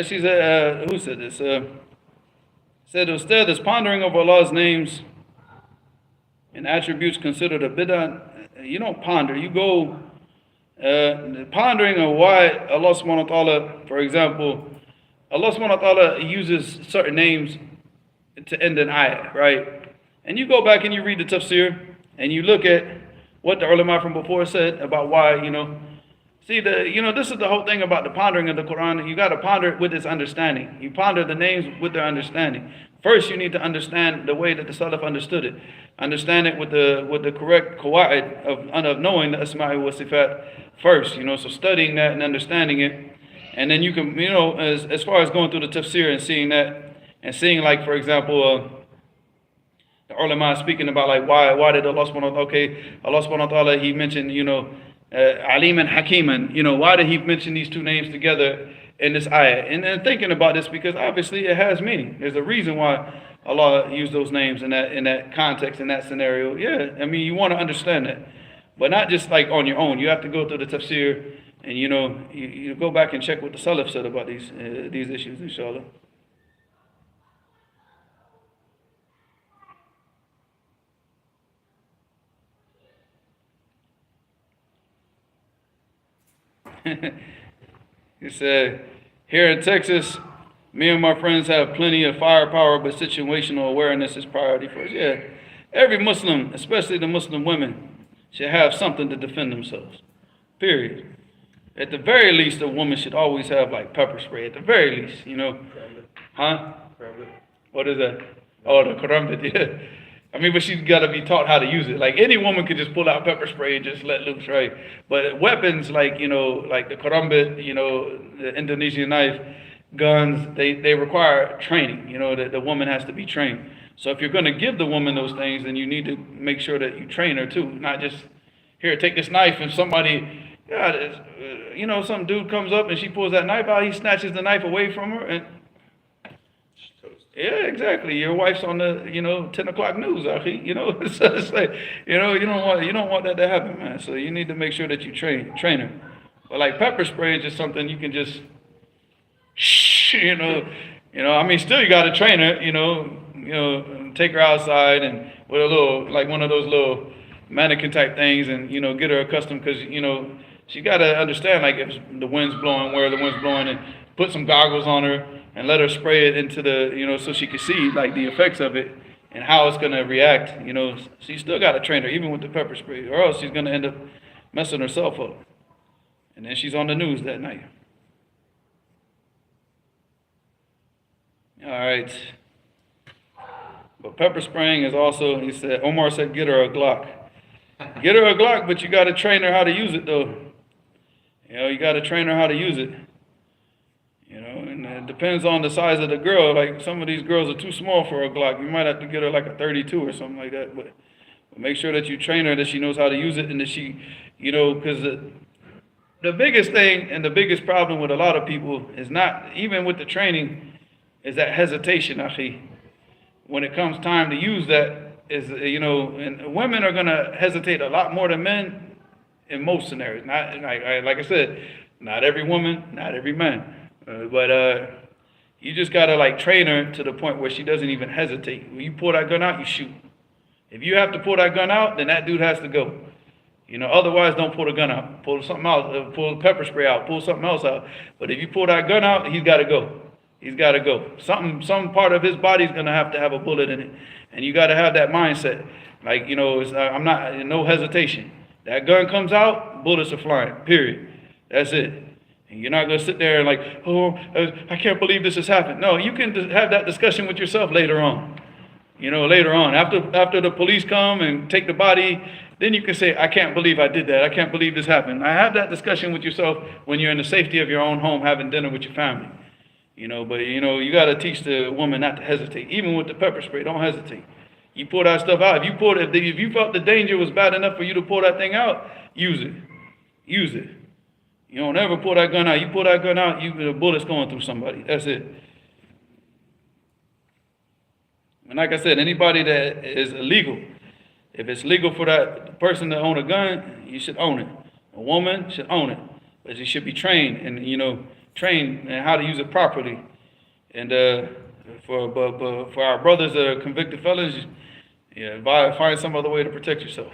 She said, who said this? Said, instead, this pondering of Allah's names and attributes considered a bid'ah. You don't ponder. You go pondering on why Allah subhanahu wa ta'ala, for example, Allah subhanahu wa ta'ala uses certain names to end an ayah, right? And you go back and you read the tafsir and you look at what the ulama from before said about why, you know. See, this is the whole thing about the pondering of the Quran. You got to ponder it with its understanding. You ponder the names with their understanding. First, you need to understand the way that the Salaf understood it. Understand it with the correct qawa'id of knowing the Asma'i wa Sifat first. You know, so studying that and understanding it. And then you can, you know, as far as going through the tafsir and seeing that, and seeing, like, for example, the ulama speaking about, like, why did Allah subhanahu wa ta'ala, Allah subhanahu wa ta'ala, he mentioned, you know, Alim and Hakiman, you know, why did he mention these two names together in this ayah? And then thinking about this, because obviously it has meaning. There's a reason why Allah used those names in that context, in that scenario. Yeah, I mean, you want to understand that. But not just like on your own. You have to go through the tafsir and, you know, you go back and check what the Salaf said about these issues, inshallah. He said, here in Texas, me and my friends have plenty of firepower, but situational awareness is priority for us. Yeah, every Muslim, especially the Muslim women, should have something to defend themselves. Period. At the very least, a woman should always have like pepper spray. At the very least, you know. Huh? What is that? Oh, the karambit, yeah. I mean, but she's got to be taught how to use it. Like, any woman could just pull out pepper spray and just let loose, right? But weapons like, you know, like the karambit, you know, the Indonesian knife, guns, they require training. You know, that the woman has to be trained. So if you're going to give the woman those things, then you need to make sure that you train her too. Not just, here, take this knife, and somebody, you know, some dude comes up and she pulls that knife out, he snatches the knife away from her, and Yeah, exactly. Your wife's on the 10 o'clock news, akhi. So it's like you don't want that to happen, man. So you need to make sure that you train her. But like pepper spray is just something you can just I mean, still you got to train her, take her outside and with a little, like one of those little mannequin type things, and get her accustomed, because she got to understand, like, if the wind's blowing, where the wind's blowing, and put some goggles on her and let her spray it into the, so she can see like the effects of it and how it's gonna react. So you still got to train her even with the pepper spray, or else she's gonna end up messing herself up, and then she's on the news that night. All right. But pepper spraying is also, Omar said, get her a Glock. Get her a Glock, but you got to train her how to use it, though. You got to train her how to use it. And it depends on the size of the girl. Like, some of these girls are too small for a Glock. You might have to get her like a 32 or something like that. But make sure that you train her, that she knows how to use it, and that she, because the biggest thing and the biggest problem with a lot of people is not, even with the training, is that hesitation, akhi. When it comes time to use that, and women are going to hesitate a lot more than men in most scenarios. Not, like I said, not every woman, not every man. But you just got to like train her to the point where she doesn't even hesitate. When you pull that gun out, you shoot. If you have to pull that gun out, then that dude has to go. Otherwise, don't pull the gun out. Pull something out, pull the pepper spray out, pull something else out. But if you pull that gun out, he's got to go. He's got to go. Some part of his body is going to have a bullet in it. And you got to have that mindset. Like, I'm not, no hesitation. That gun comes out, bullets are flying, period. That's it. And you're not going to sit there and like, oh, I can't believe this has happened. No, you can have that discussion with yourself later on. Later on, after the police come and take the body, then you can say, I can't believe I did that. I can't believe this happened. I have that discussion with yourself when you're in the safety of your own home having dinner with your family. But you got to teach the woman not to hesitate. Even with the pepper spray, don't hesitate. You pull that stuff out. If you felt the danger was bad enough for you to pull that thing out, use it. Use it. You don't ever pull that gun out. You pull that gun out, the bullet's going through somebody. That's it. And like I said, anybody that is illegal, if it's legal for that person to own a gun, you should own it. A woman should own it, but you should be trained and trained in how to use it properly. And for our brothers that are convicted felons, find some other way to protect yourself.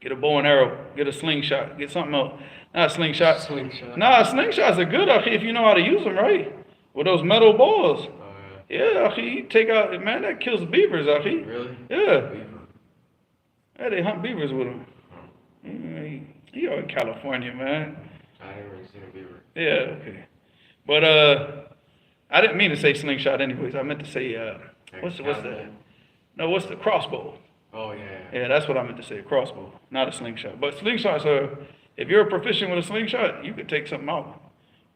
Get a bow and arrow, get a slingshot, get something else. Not a slingshot. Slingshots are good, akhi, if you know how to use them right. With those metal balls. Yeah, akhi, you take out, man, that kills beavers, akhi. Really? Yeah. Yeah, they hunt beavers with them. You're in California, man. I ain't really seen a beaver. Yeah, okay. But I didn't mean to say slingshot anyways. I meant to say, what's the crossbow? Oh, yeah. Yeah, that's what I meant to say, a crossbow, not a slingshot. But slingshots are, if you're proficient with a slingshot, you could take something out.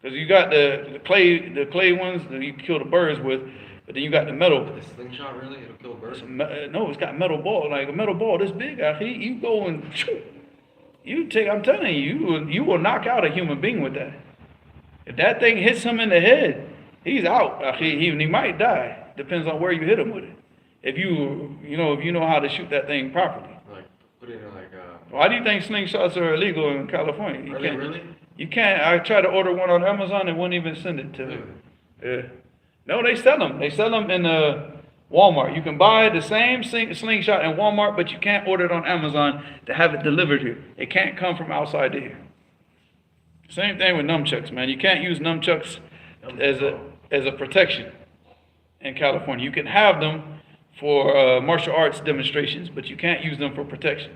Because you got the clay ones that you kill the birds with, but then you got the metal. But the slingshot, really? It'll kill birds? No, it's got metal ball, like a metal ball this big, akhi. You go and I'm telling you will knock out a human being with that. If that thing hits him in the head, he's out. He might die. Depends on where you hit him with it. If you know how to shoot that thing properly. Like put it in like. Why do you think slingshots are illegal in California? Really? You can't. I tried to order one on Amazon and wouldn't even send it to me. Yeah. No, they sell them. They sell them in Walmart. You can buy the same slingshot in Walmart, but you can't order it on Amazon to have it delivered here. It can't come from outside to here. Same thing with nunchucks, man. You can't use nunchucks as a protection in California. You can have them for martial arts demonstrations, but you can't use them for protection.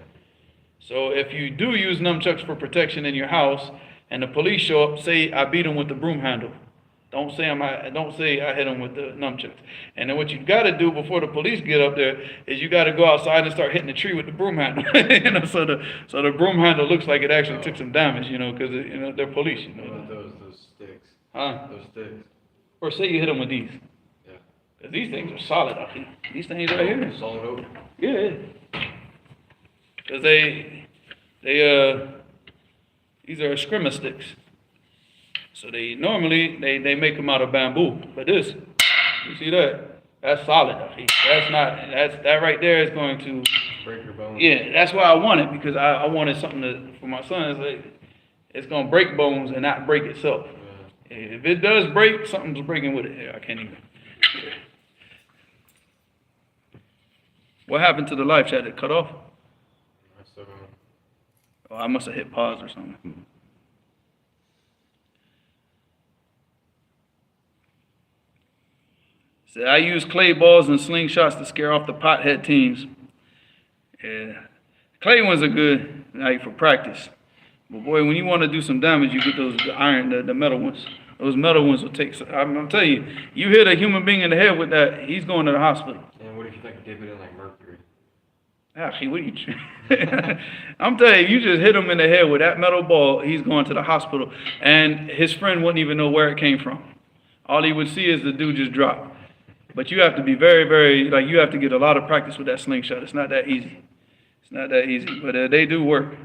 So if you do use nunchucks for protection in your house, and the police show up, say I beat them with the broom handle. Don't say I hit them with the nunchucks. And then what you got to do before the police get up there is you got to go outside and start hitting the tree with the broom handle. So the broom handle looks like it actually took some damage, because they're police. What about those sticks? Huh? Those sticks. Or say you hit them with these. Yeah. Because these things are solid, I think. These things right here. Solid oak. Yeah. Because these are skirma sticks. So they normally make them out of bamboo. But this, you see that? That's solid. That right there is going to Break your bones. Yeah, that's why I want it, because I wanted something for my son. It's gonna break bones and not break itself. Yeah. If it does break, something's breaking with it. Yeah, I can't even. Yeah. What happened to the live chat? It cut off? Oh, I must have hit pause or something. So I use clay balls and slingshots to scare off the pothead teams. Yeah, clay ones are good, like for practice. But boy, when you want to do some damage, you get those the metal ones. Those metal ones will take. I'm telling you, you hit a human being in the head with that, he's going to the hospital. And what if you think dip it in like mercury? Actually, what are you? I'm telling you, you just hit him in the head with that metal ball, he's going to the hospital, and his friend wouldn't even know where it came from. All he would see is the dude just drop. But you have to be very, very, like, you have to get a lot of practice with that slingshot. It's not that easy. It's not that easy, but they do work.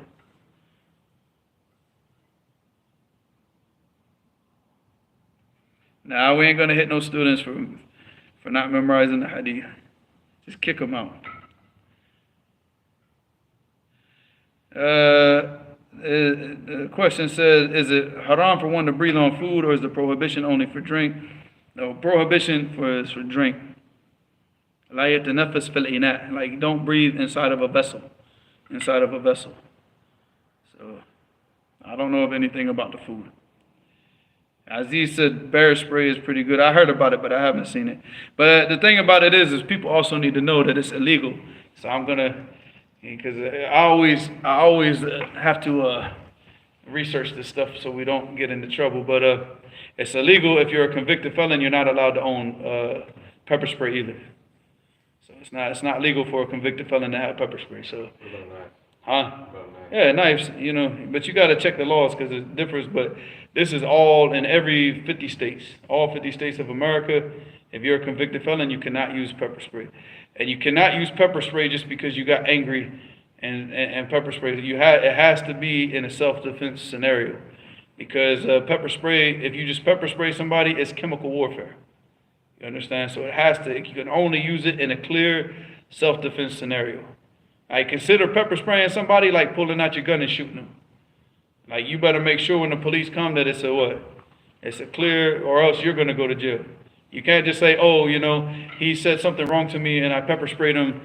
Now, we ain't going to hit no students for not memorizing the Hadith. Just kick them out. The question says, is it haram for one to breathe on food, or is the prohibition only for drink? No, prohibition is for drink. La yatanafas fil ina, like don't breathe inside of a vessel. Inside of a vessel. So, I don't know of anything about the food. Aziz said bear spray is pretty good. I heard about it, but I haven't seen it. But the thing about it is people also need to know that it's illegal. So I'm gonna, because I always have to research this stuff so we don't get into trouble. But it's illegal if you're a convicted felon. You're not allowed to own pepper spray either. So it's not legal for a convicted felon to have pepper spray. So, huh? Yeah, knives. You know, but you got to check the laws because it differs. But this is all in every 50 states. All 50 states of America. If you're a convicted felon, you cannot use pepper spray. And you cannot use pepper spray just because you got angry and pepper spray. It has to be in a self-defense scenario. Because pepper spray, if you just pepper spray somebody, it's chemical warfare. You understand? So you can only use it in a clear self-defense scenario. I consider pepper spraying somebody like pulling out your gun and shooting them. Like, you better make sure when the police come that it's a what? It's a clear, or else you're going to go to jail. You can't just say, oh, you know, he said something wrong to me and I pepper sprayed him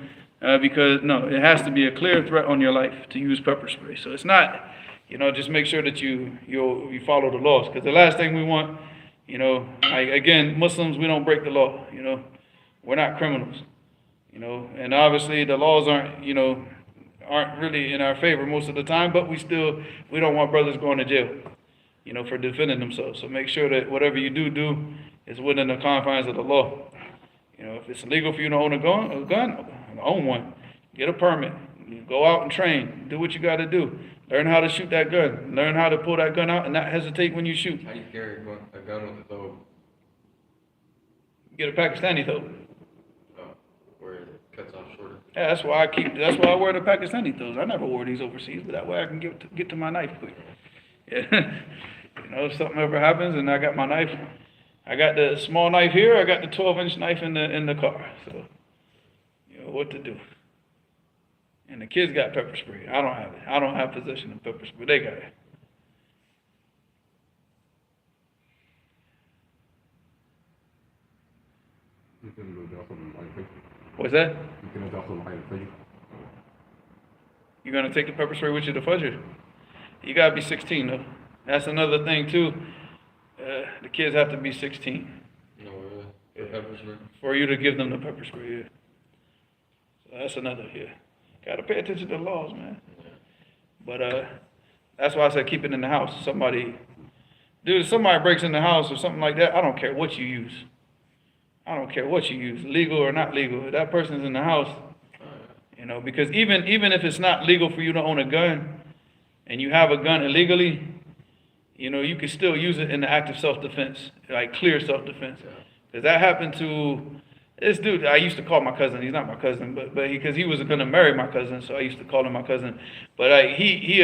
because, no, it has to be a clear threat on your life to use pepper spray. So it's not, you know, just make sure that you follow the laws. Because the last thing we want, you know, again, Muslims, we don't break the law, you know. We're not criminals, you know. And obviously the laws aren't really in our favor most of the time, but we don't want brothers going to jail, you know, for defending themselves. So make sure that whatever you do is within the confines of the law. You know, if it's illegal for you to own a gun, own one. Get a permit. You go out and train. Do what you got to do. Learn how to shoot that gun. Learn how to pull that gun out and not hesitate when you shoot. How do you carry a gun with a thobe? Get a Pakistani thobe. Oh, where it cuts off shorter. Yeah, that's why I wear the Pakistani thobes. I never wore these overseas, but that way I can get to my knife quick. Yeah. You know, if something ever happens and I got my knife, I got the small knife here, I got the 12-inch knife in the car. So, you know what to do. And the kids got pepper spray. I don't have it. I don't have possession of pepper spray. They got it. What's that? You're going to take the pepper spray with you to Fajr? You got to be 16, though. That's another thing, too. The kids have to be 16. No, really? For pepper spray? For you to give them the pepper spray, yeah. So that's another, yeah. Got to pay attention to the laws, man. Yeah. But that's why I said keep it in the house. Somebody breaks in the house or something like that, I don't care what you use. I don't care what you use, legal or not legal. If that person's in the house, you know, because even if it's not legal for you to own a gun and you have a gun illegally, you know, you can still use it in the act of self-defense, like clear self-defense. Because that happened to this dude. I used to call my cousin. He's not my cousin, but because he was going to marry my cousin, so I used to call him my cousin. But he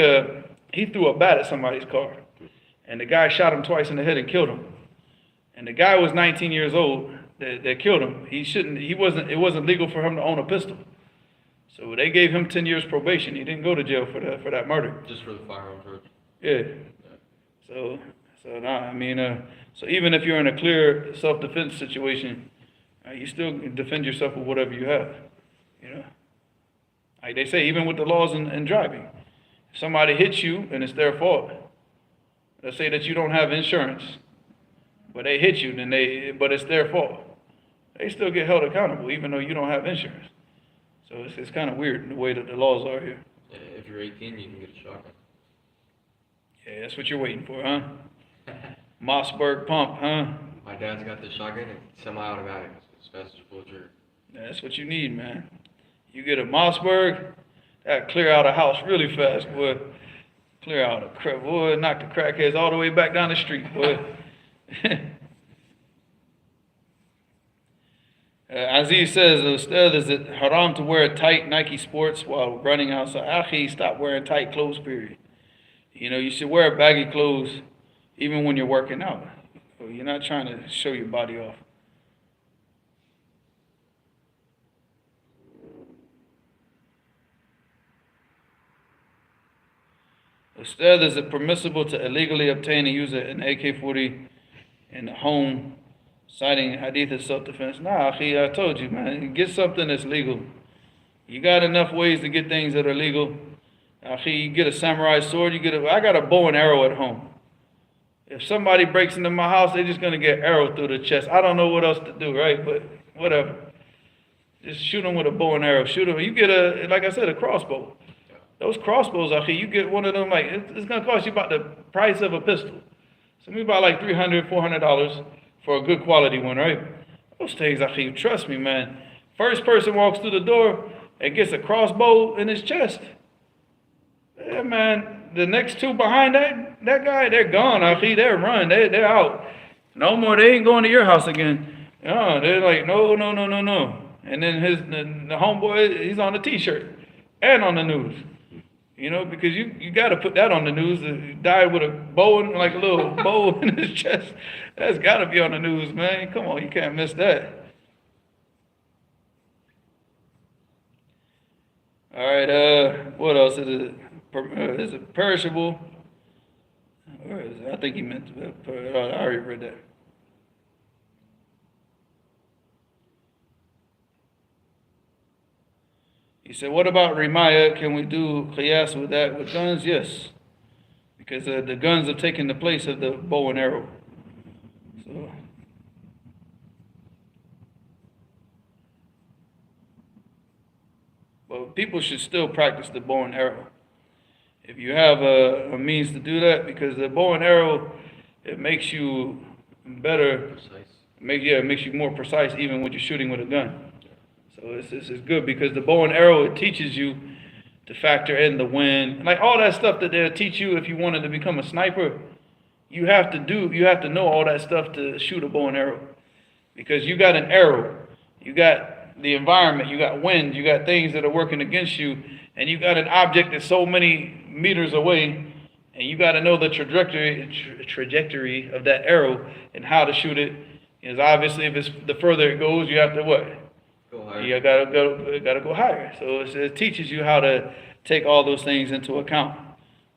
threw a bat at somebody's car, and the guy shot him twice in the head and killed him. And the guy was 19 years old. that killed him. It wasn't legal for him to own a pistol. So they gave him 10 years probation. He didn't go to jail for that murder. Just for the firearm charge. Yeah. So so even if you're in a clear self-defense situation, you still defend yourself with whatever you have. Like they say, even with the laws in driving, if somebody hits you and it's their fault. Let's say that you don't have insurance, but they hit you, but it's their fault. They still get held accountable, even though you don't have insurance. So it's kind of weird the way that the laws are here. Yeah, if you're 18, you can get a shotgun. Yeah, that's what you're waiting for, huh? Mossberg pump, huh? My dad's got this shotgun, it's semi-automatic. It's fast as you pull the trigger. Yeah, that's what you need, man. You get a Mossberg, that'll clear out a house really fast, boy. Clear out a crap, boy. Knock the crackheads all the way back down the street, boy. Aziz says, Ustad, is it haram to wear tight Nike Sports while running outside? Akhi, stop wearing tight clothes, period. You should wear baggy clothes even when you're working out. You're not trying to show your body off. Ustad, is it permissible to illegally obtain and use an AK-40 in the home, citing Hadith as self-defense? Nah, akhi, I told you, man. Get something that's legal. You got enough ways to get things that are legal. Akhi, you get a samurai sword. I got a bow and arrow at home. If somebody breaks into my house, they're just going to get arrowed through the chest. I don't know what else to do, right? But whatever. Just shoot them with a bow and arrow. Shoot them. You get like I said, a crossbow. Those crossbows, akhi, you get one of them, like, it's going to cost you about the price of a pistol. So maybe about like $300, $400 for a good quality one, right? Those things, akhi, trust me, man. First person walks through the door and gets a crossbow in his chest. Yeah, man, the next two behind that guy, they're gone, akhi, they're run, they're out. No more, they ain't going to your house again. They're like, no. And then the homeboy, he's on the t-shirt and on the news. Because you got to put that on the news. He died with a bow, like a little bow in his chest. That's got to be on the news, man. Come on, you can't miss that. All right, what else is it? Is it perishable? Or is it? I think he meant I already read that. He said, what about Rimaya? Can we do qiyas with that with guns? Yes. Because the guns have taken the place of the bow and arrow. So, but people should still practice the bow and arrow. If you have a means to do that, because the bow and arrow, it makes you better. Precise. It makes you more precise even when you're shooting with a gun. So this is good because the bow and arrow, it teaches you to factor in the wind. Like all that stuff that they'll teach you if you wanted to become a sniper, you have to know all that stuff to shoot a bow and arrow. Because you got an arrow, you got the environment, you got wind, you got things that are working against you, and you got an object that's so many meters away, and you got to know the trajectory of that arrow and how to shoot it. Because obviously if it's the further it goes, you have to what? Go higher. You gotta go higher. So it teaches you how to take all those things into account,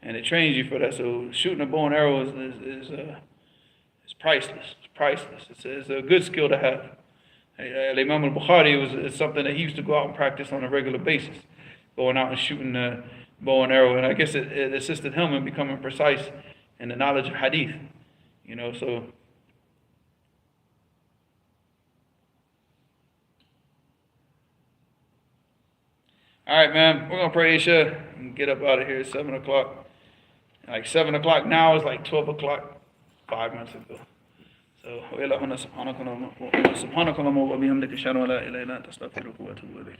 and it trains you for that. So shooting a bow and arrow is priceless. It's priceless. It's a good skill to have. Imam al-Bukhari it's something that he used to go out and practice on a regular basis, going out and shooting the bow and arrow, and I guess it assisted him in becoming precise in the knowledge of Hadith. So. All right, man, we're going to pray Isha and get up out of here at 7 o'clock. Like 7 o'clock now is like 12 o'clock 5 minutes ago. So, سبحانك اللهم وبحمدك اشهد ان لا اله الا انت استغفرك واتوب اليك.